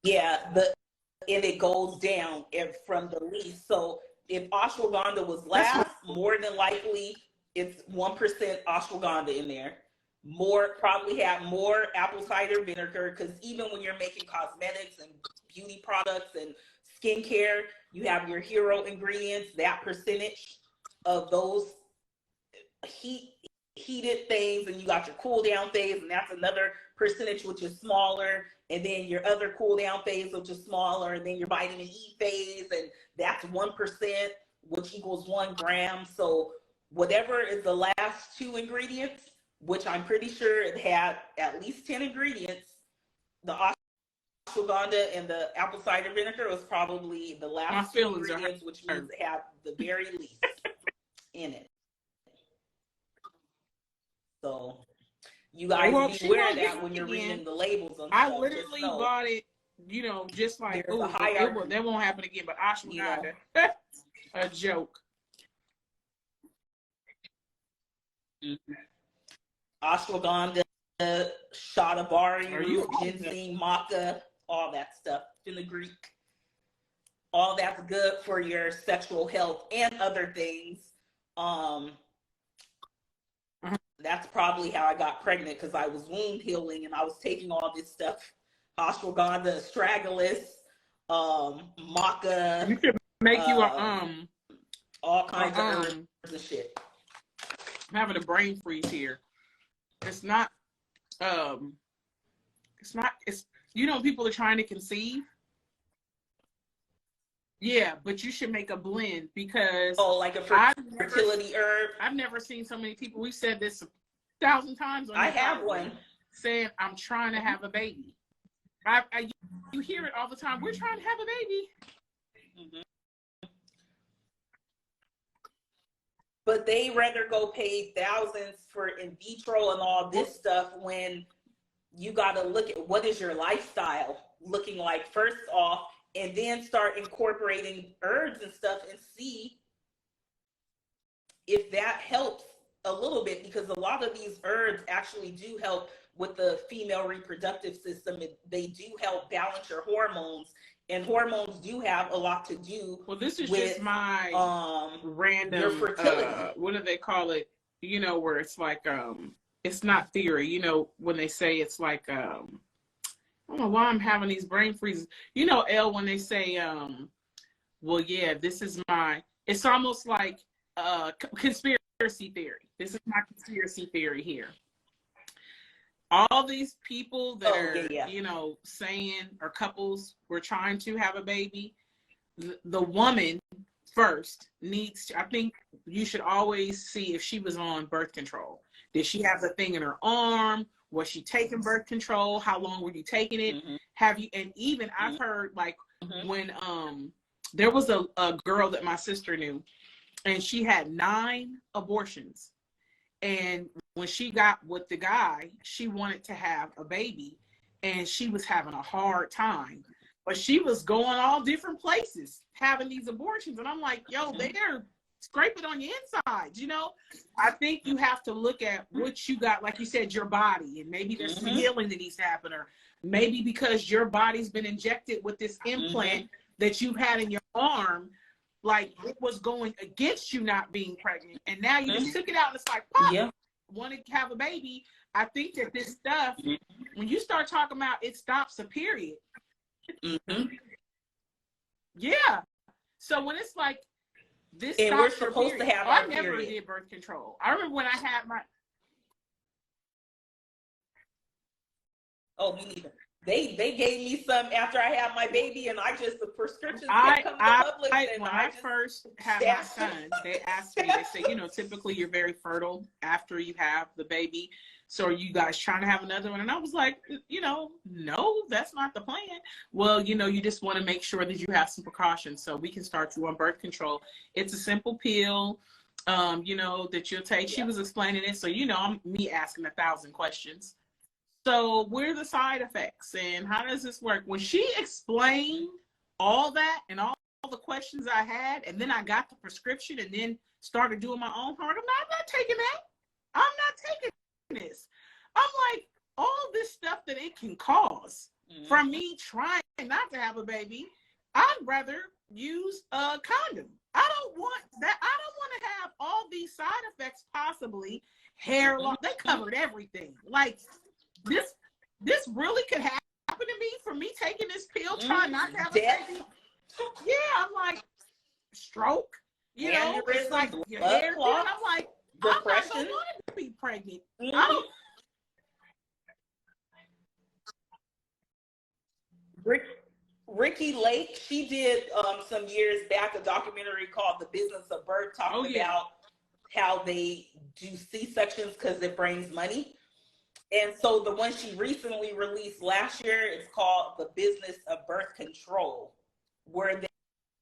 Yeah, and it goes down from the least. So if ashwagandha was last, more than likely it's 1% ashwagandha in there. Probably have more apple cider vinegar, because even when you're making cosmetics and beauty products and skincare, you have your hero ingredients. That percentage of those heated things, and you got your cool down phase, and that's another percentage, which is smaller, and then your other cool down phase, which is smaller, and then your vitamin E phase, and that's 1%, which equals 1 gram. So whatever is the last 2 ingredients, which I'm pretty sure it had at least 10 ingredients, the ashwagandha and the apple cider vinegar was probably the last 2 ingredients, which means it had the very least in it. So you guys be aware of that when you're reading the labels on I literally bought it, you know, just like, oh, that won't happen again, but ashwagandha, a joke. Ashwagandha, shatavari, ginseng, maca, all that stuff, fenugreek. All that's good for your sexual health and other things. That's probably how I got pregnant, because I was wound healing and I was taking all this stuff, ashwagandha, astragalus, maca. You could make you all kinds of herbs and shit. I'm having a brain freeze here. It's you know, people are trying to conceive. Yeah, but you should make a blend, because like a fertility herb. I've never seen so many people. We said this 1,000 times on I have one saying, I'm trying to have a baby. You hear it all the time. We're trying to have a baby. but they rather go pay thousands for in vitro and all this stuff when you got to look at what is your lifestyle looking like first off, and then start incorporating herbs and stuff and see if that helps a little bit, because a lot of these herbs actually do help with the female reproductive system. They do help balance your hormones, and hormones do have a lot to do. Well, this is with, just my random your fertility. What do they call it? You know, where it's like it's not theory. You know, when they say it's like I don't know why I'm having these brain freezes. You know, Elle, when they say well, yeah, this is my. It's almost like conspiracy theory. This is my conspiracy theory here. All these people that are, you know, saying, or couples were trying to have a baby, the woman first needs to, I think you should always see if she was on birth control. Did she have the thing in her arm? Was she taking birth control? How long were you taking it? Mm-hmm. Have you, and even I've heard like when there was a girl that my sister knew, and she had 9 abortions. And when she got with the guy, she wanted to have a baby, and she was having a hard time. But she was going all different places having these abortions. And I'm like, yo, they're scraping on your insides, you know? I think you have to look at what you got, like you said, your body, and maybe there's some healing that needs to happen, or maybe because your body's been injected with this implant that you've had in your arm, like it was going against you not being pregnant, and now you just took it out and it's like, pop, want to have a baby. I think that this stuff, when you start talking about it stops a period. Yeah. So when it's like this, and we're supposed to have I never did birth control. I remember when I had my. Oh, me neither. They gave me some after I had my baby, and I just, the prescriptions kept coming to Publix. When I first had my son, they asked me, they said, you know, typically you're very fertile after you have the baby. So are you guys trying to have another one? And I was like, you know, no, that's not the plan. Well, you know, you just want to make sure that you have some precautions, so we can start you on birth control. It's a simple pill, you know, that you'll take. She was explaining it. So, you know, I'm me asking 1,000 questions. So what are the side effects and how does this work? When she explained all that and all the questions I had, and then I got the prescription and then started doing my own part, I'm not taking that. I'm not taking this. I'm like, all this stuff that it can cause from me trying not to have a baby, I'd rather use a condom. I don't want that. I don't want to have all these side effects, possibly hair loss. They covered everything. Like, this really could happen to me for me taking this pill, trying not to have a baby. Yeah, I'm like, stroke, you know, it's like your hair. And I'm like, depression. I'm not going to be pregnant. I don't. Ricky Lake, she did some years back a documentary called The Business of Birth, talking about how they do C-sections because it brings money. And so the one she recently released last year is called The Business of Birth Control, where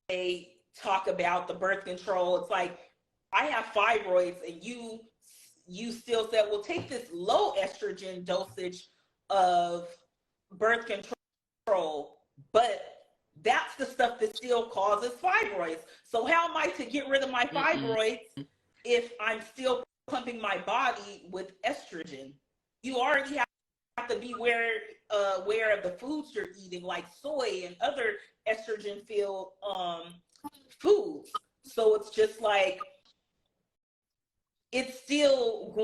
they talk about the birth control. It's like, I have fibroids, and you still said, well, take this low estrogen dosage of birth control, but that's the stuff that still causes fibroids. So how am I to get rid of my fibroids if I'm still pumping my body with estrogen? You already have to be aware of the foods you're eating, like soy and other estrogen-filled foods. So it's just like, it's still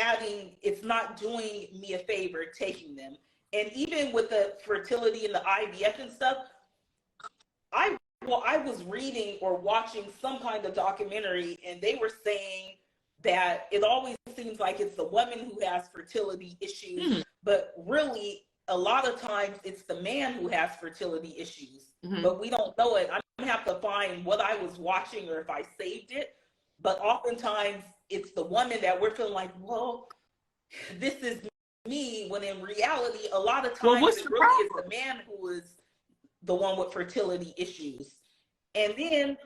adding, it's not doing me a favor taking them. And even with the fertility and the IVF and stuff, I was reading or watching some kind of documentary, and they were saying that it always seems like it's the woman who has fertility issues, but really a lot of times it's the man who has fertility issues, but we don't know it. I'm gonna have to find what I was watching or if I saved it, but oftentimes it's the woman that we're feeling like, well, this is me, when in reality, a lot of times it really is the man who is the one with fertility issues. And then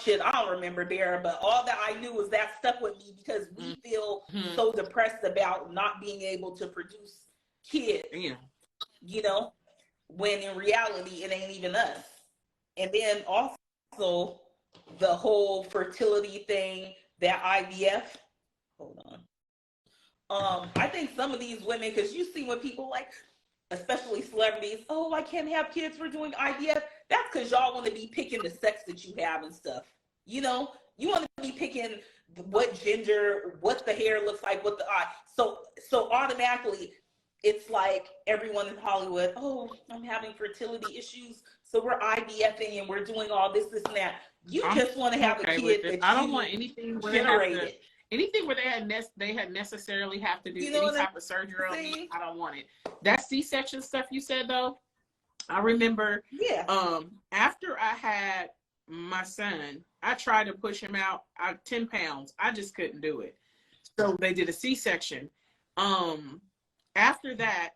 Shit, I don't remember, Dara, but all that I knew was that stuck with me because we feel so depressed about not being able to produce kids. Yeah. You know, when in reality it ain't even us. And then also the whole fertility thing, that IVF. Hold on. I think some of these women, because you see when people like, especially celebrities, oh, I can't have kids, we're doing IVF. That's because y'all want to be picking the sex that you have and stuff. You know, you want to be picking what gender, what the hair looks like, what the eye. So automatically, it's like everyone in Hollywood, oh, I'm having fertility issues, so we're IVFing and we're doing all this, and that. You just want to have a kid that I don't want anything generated. Anything where they had necessarily have to do any type of surgery on me. I don't want it. That C-section stuff you said though, I remember. Yeah. After I had my son, I tried to push him out. 10 pounds. I just couldn't do it. So they did a C-section. After that,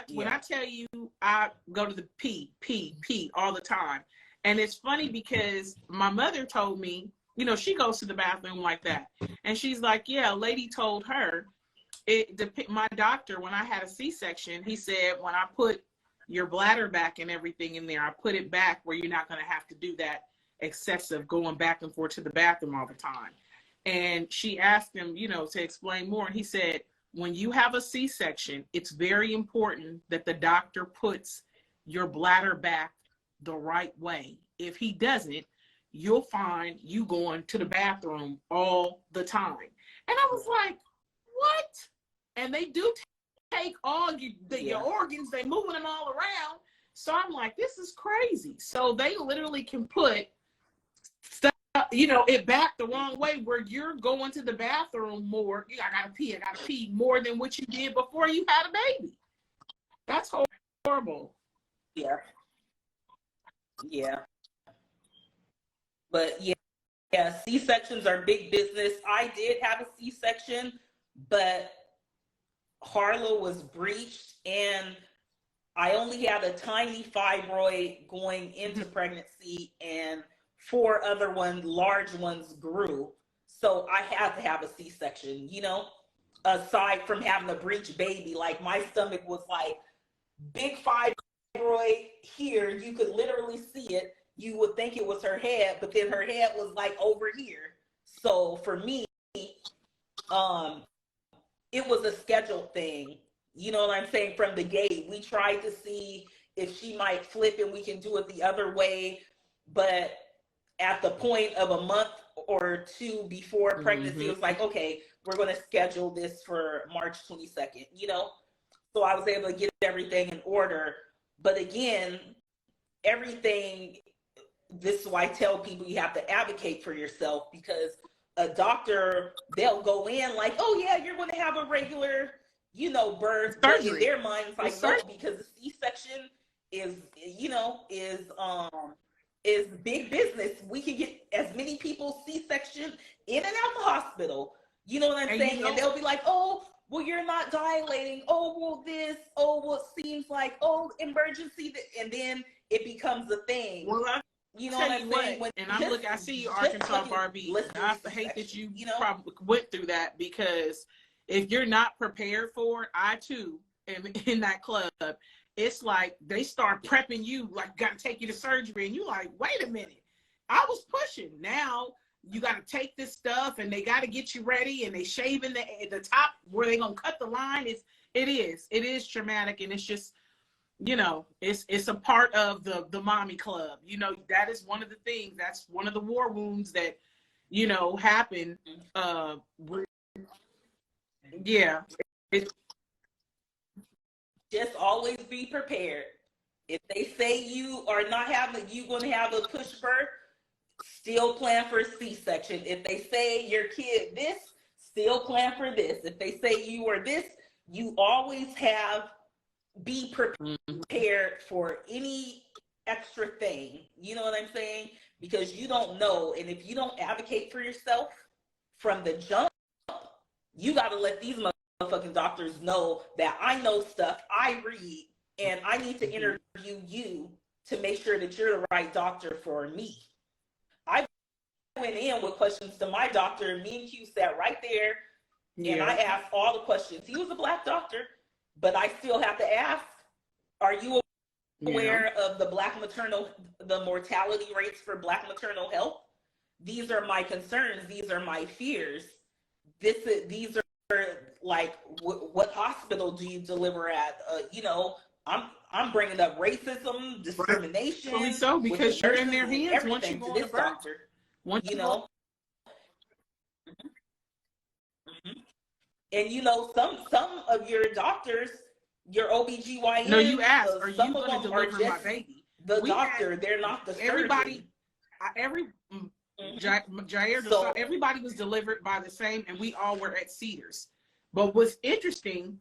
when I tell you, I go to the pee all the time. And it's funny because my mother told me, you know, she goes to the bathroom like that. And she's like, yeah, a lady told her, my doctor, when I had a C-section, he said, when I put your bladder back and everything in there, I put it back where you're not going to have to do that excessive going back and forth to the bathroom all the time. And she asked him, you know, to explain more. And he said, when you have a C-section, it's very important that the doctor puts your bladder back the right way. If he doesn't, you'll find you going to the bathroom all the time. And I was like, what? And they do take all your organs, they moving them all around. So I'm like, this is crazy. So they literally can put stuff, you know, it back the wrong way where you're going to the bathroom more. I gotta pee more than what you did before you had a baby. That's horrible. Yeah. But yeah, C-sections are big business. I did have a C-section, but Harlow was breached and I only had a tiny fibroid going into pregnancy and 4 other large ones grew. So I had to have a C-section, you know, aside from having a breached baby. Like my stomach was like big fibroid here. You could literally see it. You would think it was her head, but then her head was like over here. So for me, it was a scheduled thing. You know what I'm saying? From the gate, we tried to see if she might flip and we can do it the other way. But at the point of a month or 2 before pregnancy, it was like, okay, we're going to schedule this for March 22nd, you know? So I was able to get everything in order. But again, everything, this is why I tell people you have to advocate for yourself, because a doctor, they'll go in like, oh yeah, you're going to have a regular, you know, birth. But in their minds, like, no, because the C-section is, you know, is big business. We can get as many people C-section in and out the hospital. You know what I'm saying? And they'll be like, oh, well, you're not dilating. Oh, well, this. Oh, well, it seems like, oh, emergency. And then it becomes a thing. Well, you know what I'm saying? And I'm looking, I see you, Arkansas Barbie. I hate that you probably went through that, because if you're not prepared for it, I too am in that club. It's like they start prepping you, like, got to take you to surgery, and you're like, wait a minute, I was pushing. Now you got to take this stuff, and they got to get you ready, and they shaving the top where they gonna cut the line. It is traumatic, and it's just, you know, it's a part of the mommy club. You know, that is one of the things. That's one of the war wounds that, you know, happen. Yeah. Just always be prepared. If they say you are not having, you going to have a push birth, still plan for a C-section. If they say your kid this, still plan for this. If they say you are this, you always be prepared for any extra thing. You know what I'm saying? Because you don't know. And if you don't advocate for yourself from the jump, you got to let these motherfucking doctors know that I know stuff, I read, and I need to interview you to make sure that you're the right doctor for me. I've went in with questions to my doctor. Me and Q sat right there, and I asked all the questions. He was a Black doctor, but I still have to ask, are you aware of the mortality rates for Black maternal health? These are my concerns. These are my fears. These are like, what hospital do you deliver at? I'm bringing up racism, discrimination. Right. So because you're in their hands once you go on a birth. Once you know. And some of your doctors, your OBGYN. No, you ask, are you going to deliver my baby? The doctor, they're not the surgeon. Everybody was delivered by the same, and we all were at Cedars. But what's interesting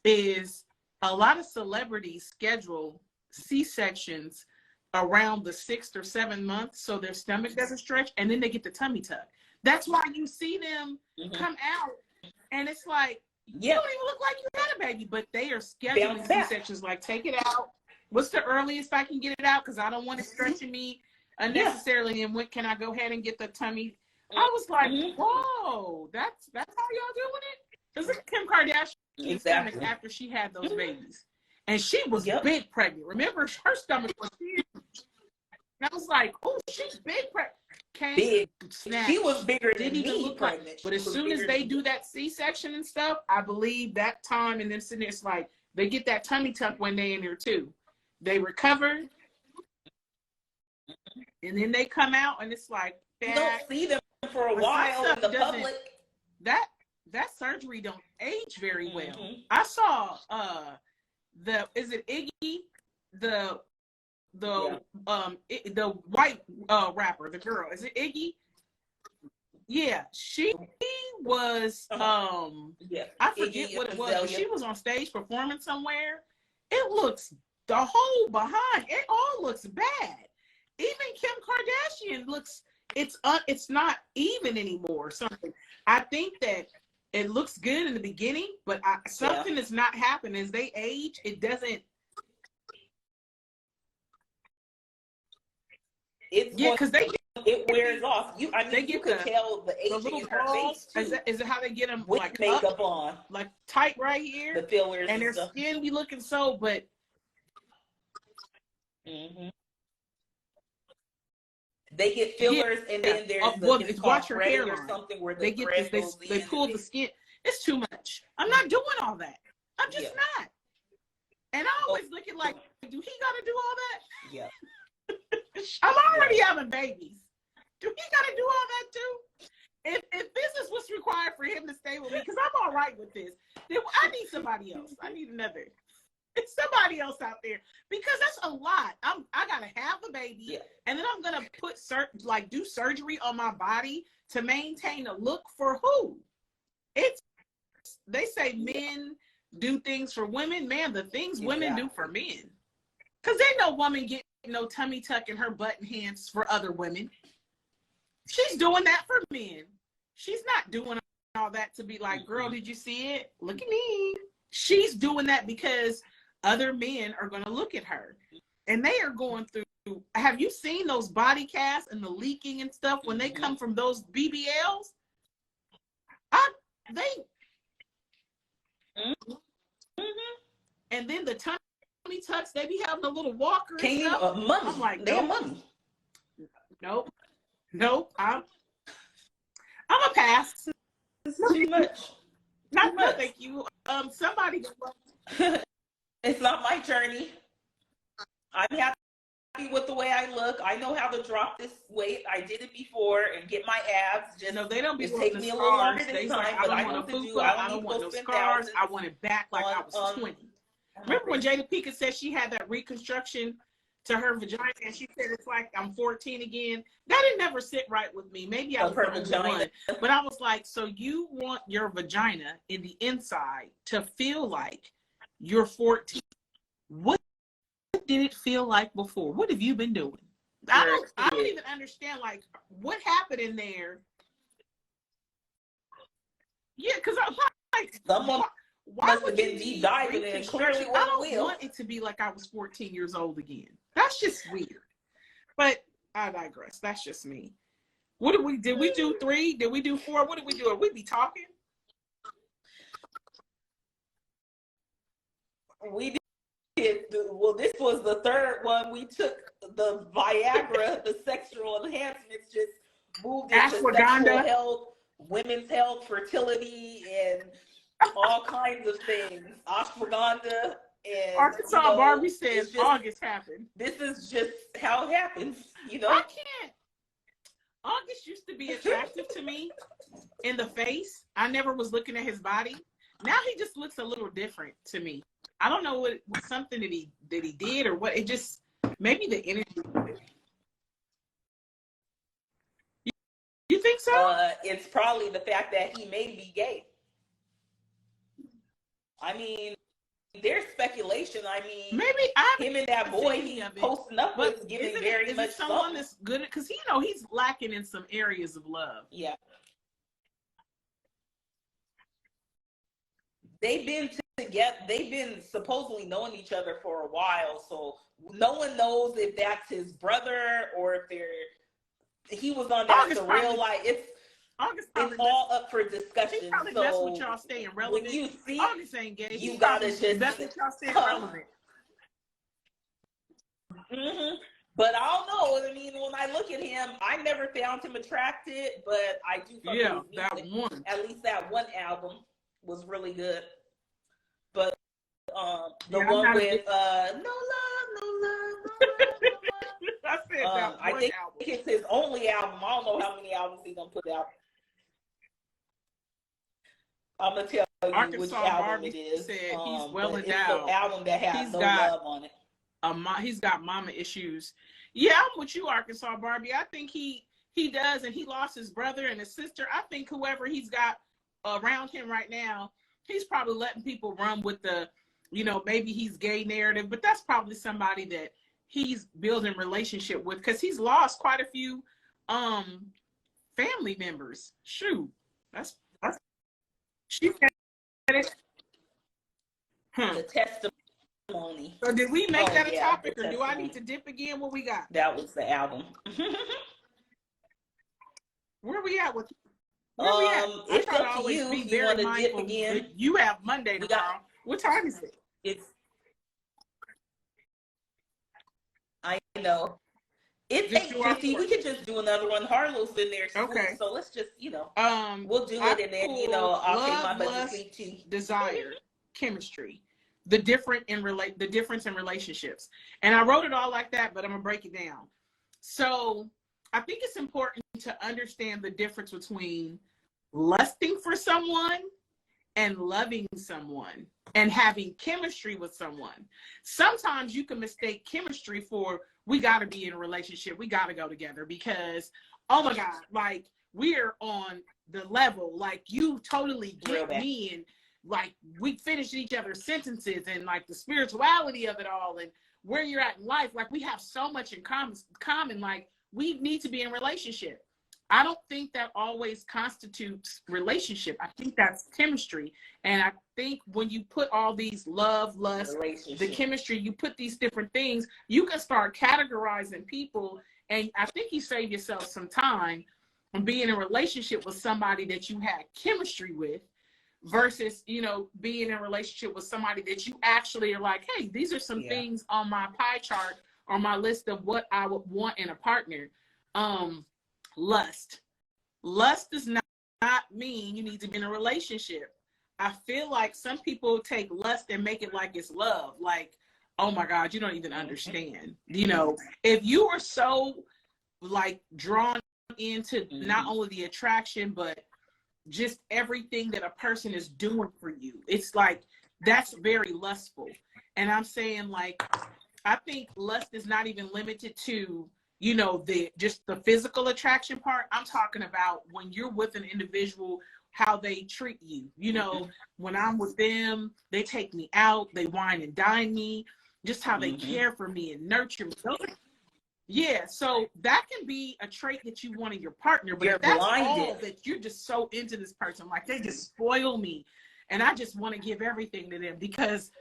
is a lot of celebrities schedule C-sections around the 6th or 7th month, so their stomach doesn't stretch, and then they get the tummy tuck. That's why you see them come out, and it's like, you don't even look like you had a baby, but they are scheduling C-sections, like, take it out. What's the earliest I can get it out? Because I don't want it stretching me unnecessarily. And when can I go ahead and get the tummy? I was like, whoa, that's how y'all doing it? Because look at Kim Kardashian's stomach after she had those babies. And she was big pregnant. Remember, her stomach was huge. And I was like, oh, she's big pregnant. Big. She was bigger than me pregnant. But as soon as they do that C-section and stuff, I believe that time, and then sitting there, it's like, they get that tummy tuck when they're in there too. They recover, and then they come out, and it's like, you don't see them for a while in the public. That surgery don't age very well. I saw is it Iggy, the white rapper, the girl, is it Iggy? Yeah, she was I forget what it was, but she was on stage performing somewhere. It looks, the whole behind, it all looks bad. Even Kim Kardashian looks, it's not even anymore. Something. I think that it looks good in the beginning, but something is not happening as they age. It doesn't. Because it wears off. You could tell the aging in her face too. Is it how they get them with like makeup on, like tight right here, the fillers, and their skin be looking so, but. They get fillers, and then there's watch your hairline or something where they pull the skin. It's too much. I'm not doing all that. I'm just not. And I always look at like, do he got to do all that? Yeah. I'm already having babies. Do he got to do all that too? If this is what's required for him to stay with me, because I'm all right with this, then I need somebody else. I need somebody else out there, because that's a lot. I gotta have the baby, and then I'm gonna do surgery on my body to maintain a look for who? They say men do things for women. Man, the things women do for men, because ain't no woman getting no tummy tuck in her butt and hands for other women. She's doing that for men. She's not doing all that to be like, girl, did you see it? Look at me. She's doing that because other men are going to look at her, and they are going through. Have you seen those body casts and the leaking and stuff when they come from those BBLs? And then the tummy tucks, they be having a little walker. Money. I'm like, they have money. Nope. I'm a pass. It's too much. Not much. Thank you. Somebody. It's not my journey. I'm happy with the way I look. I know how to drop this weight. I did it before and get my abs. They don't be take me a little longer than time, but I want to do. I don't want no scars. I want it back like I was 20. Remember when Jada Pinkett said she had that reconstruction to her vagina, and she said it's like I'm 14 again? That didn't never sit right with me. Maybe I was the only one, but I was like, so you want your vagina in the inside to feel like you're 14? What did it feel like before? What have you been doing? I don't even understand, like, what happened in there. Yeah, because I'm like, why would you deep diving in? Clearly, I don't want it to be like I was 14 years old again. That's just weird. But I digress. That's just me. What did we do 3? Did we do 4? What did we do? We be talking? We did. Well, this was the 3rd one. We took the Viagra, the sexual enhancements, just moved into sexual health, women's health, fertility, and all kinds of things. Ashwagandha. And, Arkansas Barbie says August happened. This is just how it happens, you know. I can't. August used to be attractive to me in the face. I never was looking at his body. Now he just looks a little different to me. I don't know what something that he did or what. It just maybe the energy. You think so? It's probably the fact that he may be gay. I mean, there's speculation. I mean, maybe him and that boy he's posting up with giving very much someone that's good at, because he's lacking in some areas of love. Yeah. They've been together. They've been supposedly knowing each other for a while, so no one knows if that's his brother or if he was on that surreal life. It's all up for discussion. He probably mess with y'all staying relevant. When you see August ain't gay. You gotta just mess with y'all staying relevant. Mm-hmm. But I don't know. I mean, when I look at him, I never found him attractive, but I do. That one. At least that one album was really good. But the one with No Love, No Love. I said that I think it's his only album. I don't know how many albums he's gonna put out. I'm gonna tell you Arkansas which album Barbie it is. Said he's well endowed. It's the album that has love on it. He's got mama issues. Yeah, I'm with you, Arkansas Barbie. I think he does, and he lost his brother and his sister. I think whoever he's got around him right now, he's probably letting people run with the, maybe he's gay narrative, but that's probably somebody that he's building relationship with, because he's lost quite a few family members. Shoot, that's she said it. The testimony. So did we make that a topic, or do I need to dip again? What we got? That was the album. Where we at with? It's up to you. Be very mindful. Again. You have Monday tomorrow. What time is it? I know. It's 8:50. We could just do another one. Harlow's in there. Okay. So let's just, we'll do it, and then, I'll take my budget too. Desire, chemistry, the difference in relationships. And I wrote it all like that, but I'm gonna break it down. So I think it's important to understand the difference between lusting for someone and loving someone and having chemistry with someone. Sometimes you can mistake chemistry for, we got to be in a relationship. We got to go together because, oh my God, like we're on the level, like you totally get me, and like we finish each other's sentences, and like the spirituality of it all and where you're at in life. Like we have so much in common, like we need to be in a relationship. I don't think that always constitutes relationship. I think that's chemistry. And I think when you put all these love, lust, the chemistry, you put these different things, you can start categorizing people. And I think you save yourself some time on being in a relationship with somebody that you had chemistry with versus, being in a relationship with somebody that you actually are like, hey, these are some things on my pie chart or my list of what I would want in a partner. Lust does not mean you need to be in a relationship. I feel like some people take lust and make it like it's love. Like, oh my God, you don't even understand. If you are so like drawn into not only the attraction, but just everything that a person is doing for you, it's like, that's very lustful. And I'm saying, like, I think lust is not even limited to, just the physical attraction part. I'm talking about when you're with an individual, how they treat you. When I'm with them, they take me out, they wine and dine me, just how they care for me and nurture me. Yeah, so that can be a trait that you want in your partner, but if that's all that you're just so into this person, like they just spoil me, and I just want to give everything to them because,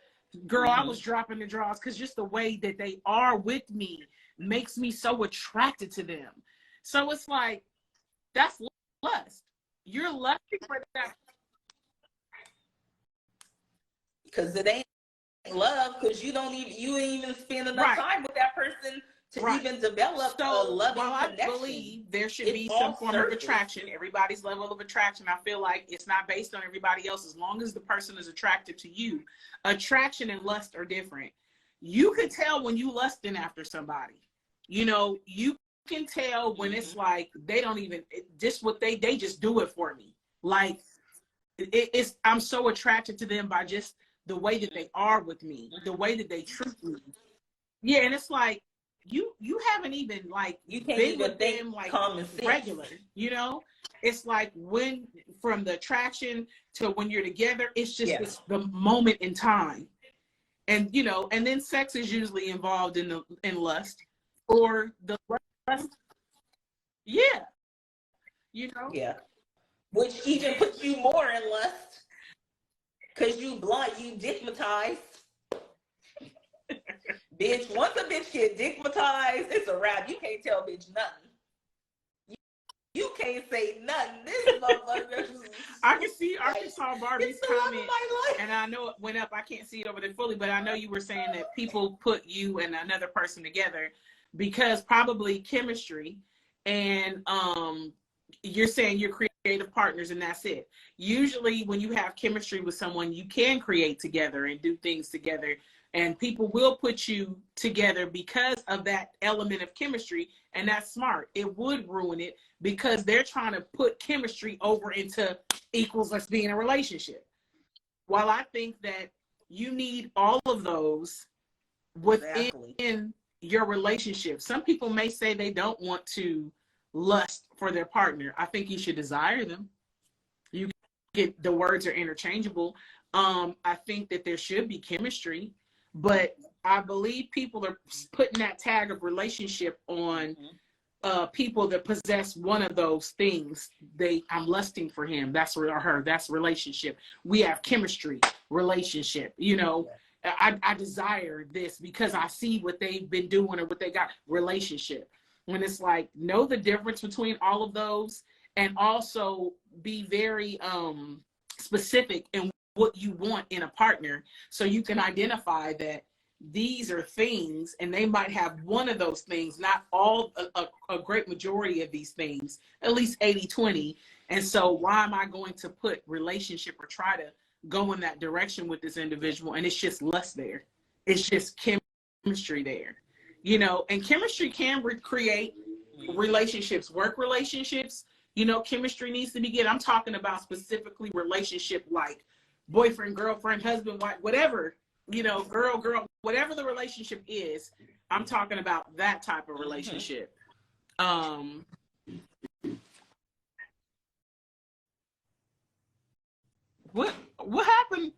girl, I was dropping the draws because just the way that they are with me makes me so attracted to them. So it's like, That's lust. You're lusting for that. Because it ain't love, because you ain't even spend enough time with that person to even develop a loving connection. I believe there should be some form of attraction, everybody's level of attraction, I feel like it's not based on everybody else. As long as the person is attracted to you, attraction and lust are different. You can tell when you lusting after somebody. You know, you can tell when it's like they don't even just what they just do it for me. Like it's I'm so attracted to them by just the way that they are with me, the way that they treat me. Yeah, and it's like you haven't even like you can't been even with think them like regular. You know, it's like when from the attraction to when you're together, it's just it's the moment in time, and you know, and then sex is usually involved in lust or the lust. Yeah, you know. Yeah, which even puts you more in lust because you blunt, you digmatized. Bitch, once a bitch get digmatized, it's a wrap. You can't tell bitch nothing. You can't say nothing. This motherfucker. I can see Arkansas Barbie's comment, and I know it went up. I can't see it over there fully, but I know you were saying that people put you and another person together because probably chemistry, and you're saying you're creative partners, and that's it. Usually, when you have chemistry with someone, you can create together and do things together. And people will put you together because of that element of chemistry, and that's smart. It would ruin it because they're trying to put chemistry over into equals let's be in a relationship. While I think that you need all of those within your relationship. Some people may say they don't want to lust for their partner. I think you should desire them. You get the words are interchangeable. I think that there should be chemistry. But I believe people are putting that tag of relationship on people that possess one of those things. I'm lusting for him. That's or her. That's relationship. We have chemistry, relationship. You know, I desire this because I see what they've been doing or what they got. Relationship. When it's like know the difference between all of those, and also be very specific in what you want in a partner, so you can identify that these are things, and they might have one of those things, not all, a great majority of these things, at least 80-20. And so why am I going to put relationship or try to go in that direction with this individual? And it's just lust there. It's just chemistry there, you know, and chemistry can create relationships, work relationships. You know, chemistry needs to be good. I'm talking about specifically relationship like boyfriend, girlfriend, husband, wife, whatever, you know, girl, whatever the relationship is. I'm talking about that type of relationship. What happened?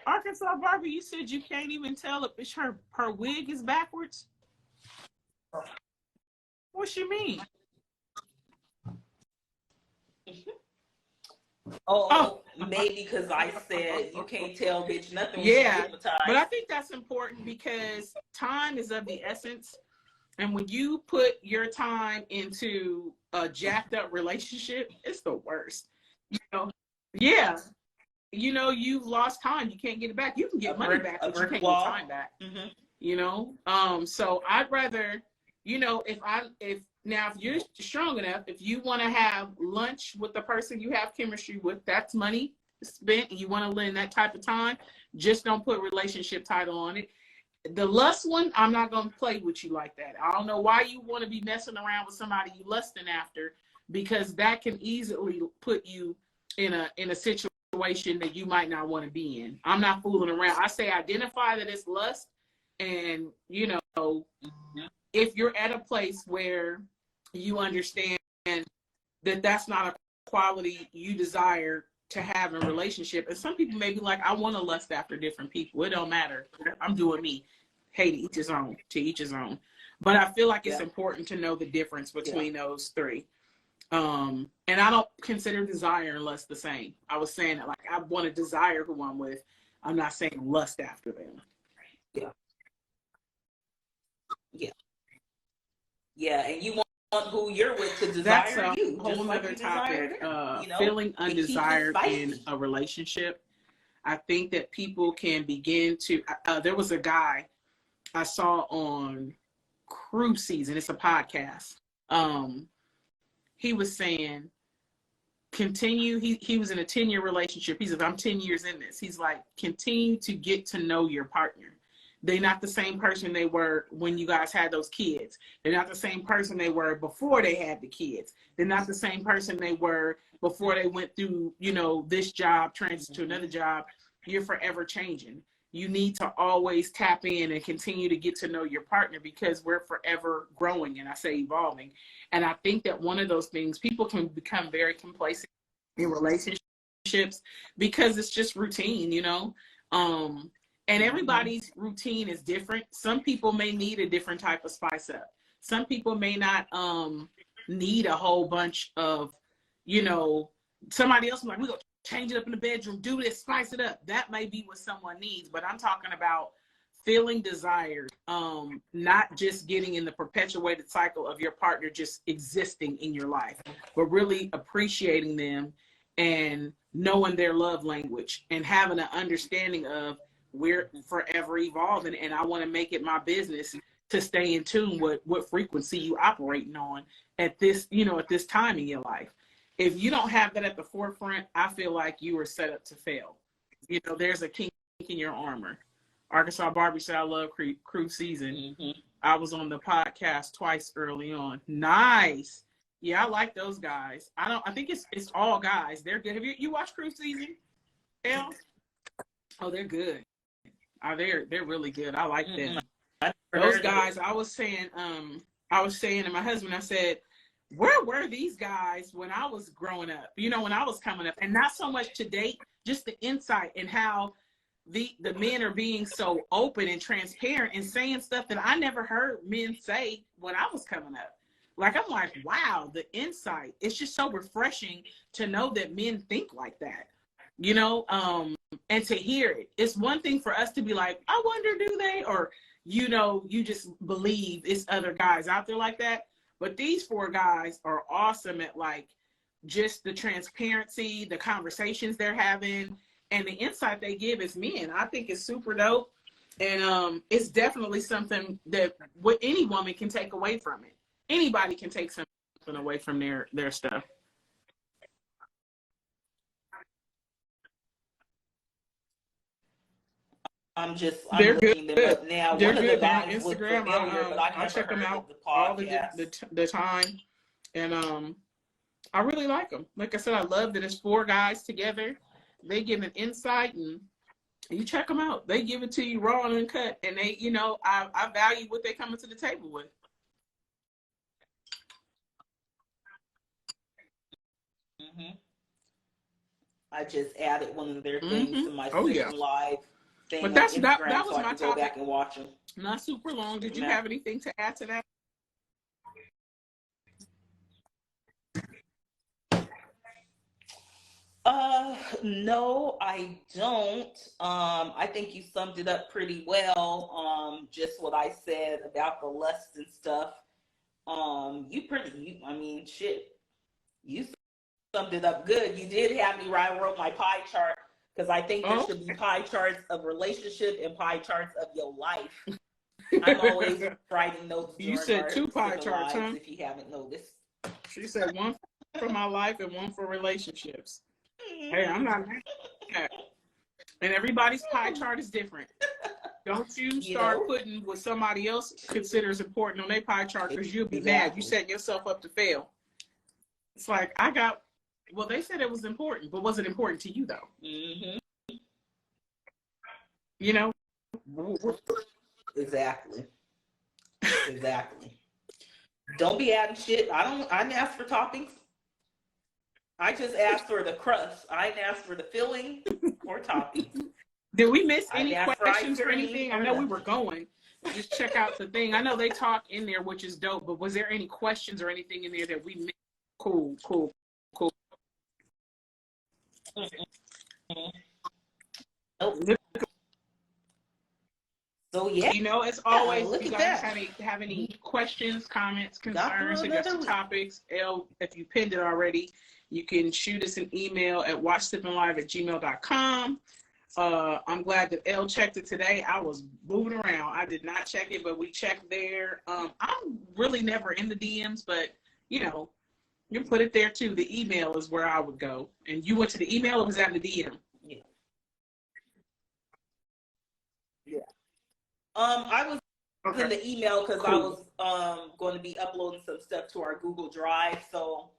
Arkansas Barbie, you said you can't even tell if her wig is backwards. What she mean? Oh, maybe because I said you can't tell bitch nothing. Yeah, but I think that's important because time is of the essence. And when you put your time into a jacked up relationship, it's the worst. You know? Yeah. You know, you've lost time. You can't get it back. You can get money back, but you can't get time back. You know? So I'd rather, you know, if you're strong enough, if you want to have lunch with the person you have chemistry with, that's money spent, and you want to live in that type of time, just don't put relationship title on it. The lust one, I'm not going to play with you like that. I don't know why you want to be messing around with somebody you lusting after, because that can easily put you in a situation that you might not want to be in. I'm not fooling around. I say identify that it's lust, and, you know, if you're at a place where you understand that that's not a quality you desire to have in a relationship. And some people may be like, I want to lust after different people. It don't matter. I'm doing me. Hey, to each his own. To each his own. But I feel like it's important to know the difference between those three. And I don't consider desire and lust the same. I was saying that, like, I want to desire who I'm with. I'm not saying lust after them. Yeah. And you want who you're with to That's desire a you, whole just like nother you desire topic. them. You know, Feeling it keeps it undesired in spicy. a relationship. I think that people can begin to. There was a guy I saw on Cruise Season. It's a podcast. He was saying, continue. He was in a 10-year relationship. He said, I'm 10 years in this. He's like, continue to get to know your partner. They're not the same person they were when you guys had those kids. They're not the same person they were before they had the kids. They're not the same person they were before they went through, you know, this job, transition to another job. You're forever changing. You need to always tap in and continue to get to know your partner because we're forever growing, and I say evolving. And I think that one of those things, people can become very complacent in relationships because it's just routine, you know? And everybody's routine is different. Some people may need a different type of spice up. Some people may not need a whole bunch of, you know, somebody else like, we're going to change it up in the bedroom, do this, spice it up. That may be what someone needs, but I'm talking about feeling desired, not just getting in the perpetuated cycle of your partner just existing in your life, but really appreciating them and knowing their love language and having an understanding of we're forever evolving, and I want to make it my business to stay in tune with what frequency you operating on at this, you know, at this time in your life. If you don't have that at the forefront, I feel like you are set up to fail. You know, there's a kink in your armor. Arkansas Barbie said, I love Cruise Season. I was on the podcast twice early on. Nice. Yeah, I like those guys. I think it's all guys. They're good. Have you watched Cruise Season? Elle? Oh, they're good. They're really good. I like them. Those guys, I was saying to my husband, I said, where were these guys when I was growing up? You know, when I was coming up, and not so much to date, just the insight and how the men are being so open and transparent and saying stuff that I never heard men say when I was coming up. Like, I'm like, wow, the insight. It's just so refreshing to know that men think like that, you know, and to hear it. It's one thing for us to be like, I wonder, do they? Or, you know, you just believe it's other guys out there like that. But these 4 guys are awesome at like just the transparency, the conversations they're having, and the insight they give as men. I think it's super dope. And it's definitely something that what any woman can take away from it. Anybody can take something away from their stuff. I'm They're looking good. them up now. They're One of the good. They're on guys looked Instagram. familiar, but I I'll never check them heard out of the all podcast. the time. And I really like them. Like I said, I love that it's 4 guys together. They give an insight, and you check them out. They give it to you raw and uncut, and they, you know, I value what they coming to the table with. I just added one of their things to my second live thing But on that Instagram, was so I my can go topic. back and watch them. Not super long. Did you have anything to add to that? No, I don't. I think you summed it up pretty well. Just what I said about the lust and stuff. I mean, shit, you summed it up good. You did have me write, I wrote my pie chart because I think there should be pie charts of relationship and pie charts of your life. I'm always writing notes. You said 2 pie charts, huh? If you haven't noticed. She said 1 for my life and 1 for relationships. Hey, I'm not mad at that. And everybody's pie chart is different. Don't you start putting what somebody else considers important on their pie chart, because you'll be mad. You set yourself up to fail. It's like, well, they said it was important, but was it important to you, though? You know? Exactly. Don't be adding shit. I didn't ask for toppings. I just asked for the crust. I didn't ask for the filling or toppings. Did we miss any questions or anything? I know we were going. Just check out the thing. I know they talk in there, which is dope, but was there any questions or anything in there that we missed? Cool. Nope. So yeah, you know, as always, look if you at guys that. have any questions, comments, Got through concerns, another suggested week. topics, if you pinned it already, you can shoot us an email at watchsipandlive@gmail.com. I'm glad that Elle checked it today. I was moving around. I did not check it, but we checked there. I'm really never in the DMs, but you know, you put it there too. The email is where I would go. And you went to the email, or was that in the DM? Yeah. Yeah. I was in the email because I was going to be uploading some stuff to our Google Drive. So,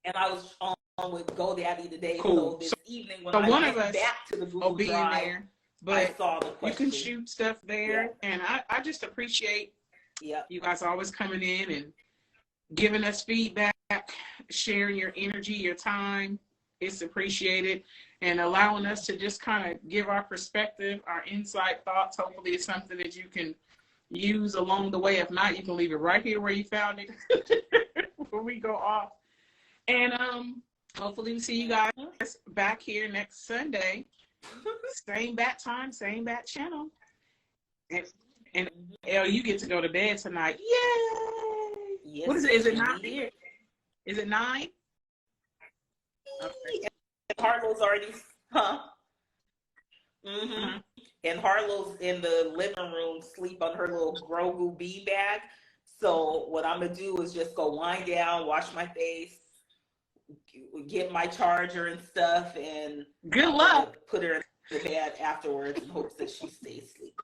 and I was on with GoDaddy today. Cool. So this evening when so I one went of us back to the Google will be Drive, in there, but I saw the question. You can shoot stuff there, and I just appreciate you guys always coming in and giving us feedback, sharing your energy, your time. It's appreciated, and allowing us to just kind of give our perspective, our insight, thoughts. Hopefully it's something that you can use along the way. If not, you can leave it right here where you found it before we go off. And hopefully we see you guys back here next Sunday. Same bat time, same bat channel. And Elle, you get to go to bed tonight. Yay! Yes, what is it? Is it 9? Here. Is it 9? Okay. And Harlow's already, And Harlow's in the living room, sleep on her little Grogu bean bag. So what I'm gonna do is just go wind down, wash my face, get my charger and stuff, and good luck. Put her in the bed afterwards in hopes that she stays asleep.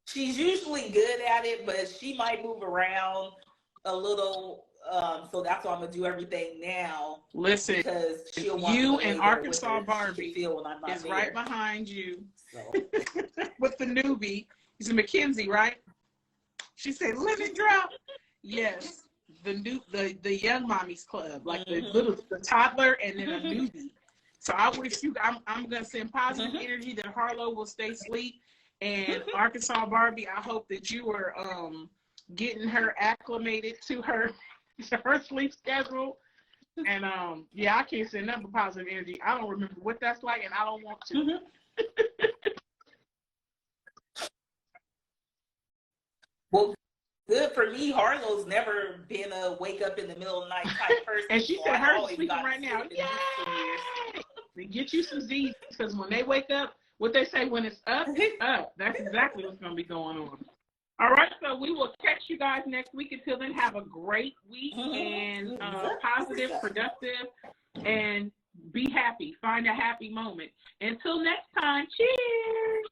She's usually good at it, but she might move around a little. So that's why I'm gonna do everything now. Listen, because you and Arkansas Barbie is there. Right behind you. So. With the newbie, he's a Mackenzie, right? She said, "Let it drop." Yes, the young mommies club, like the toddler and then a newbie. So I wish you. I'm gonna send positive energy that Harlow will stay asleep, and Arkansas Barbie. I hope that you are getting her acclimated to her sleep schedule. And I can't send nothing but positive energy. I don't remember what that's like, and I don't want to. Well, good for me. Harlow's never been a wake up in the middle of the night type person. And she said hers is sleeping right now. Yay! Get you some Z's, because when they wake up, what they say, when it's up, it's up. That's exactly what's going to be going on. All right, so we will catch you guys next week. Until then, have a great week and positive, productive, and be happy. Find a happy moment. Until next time, cheers.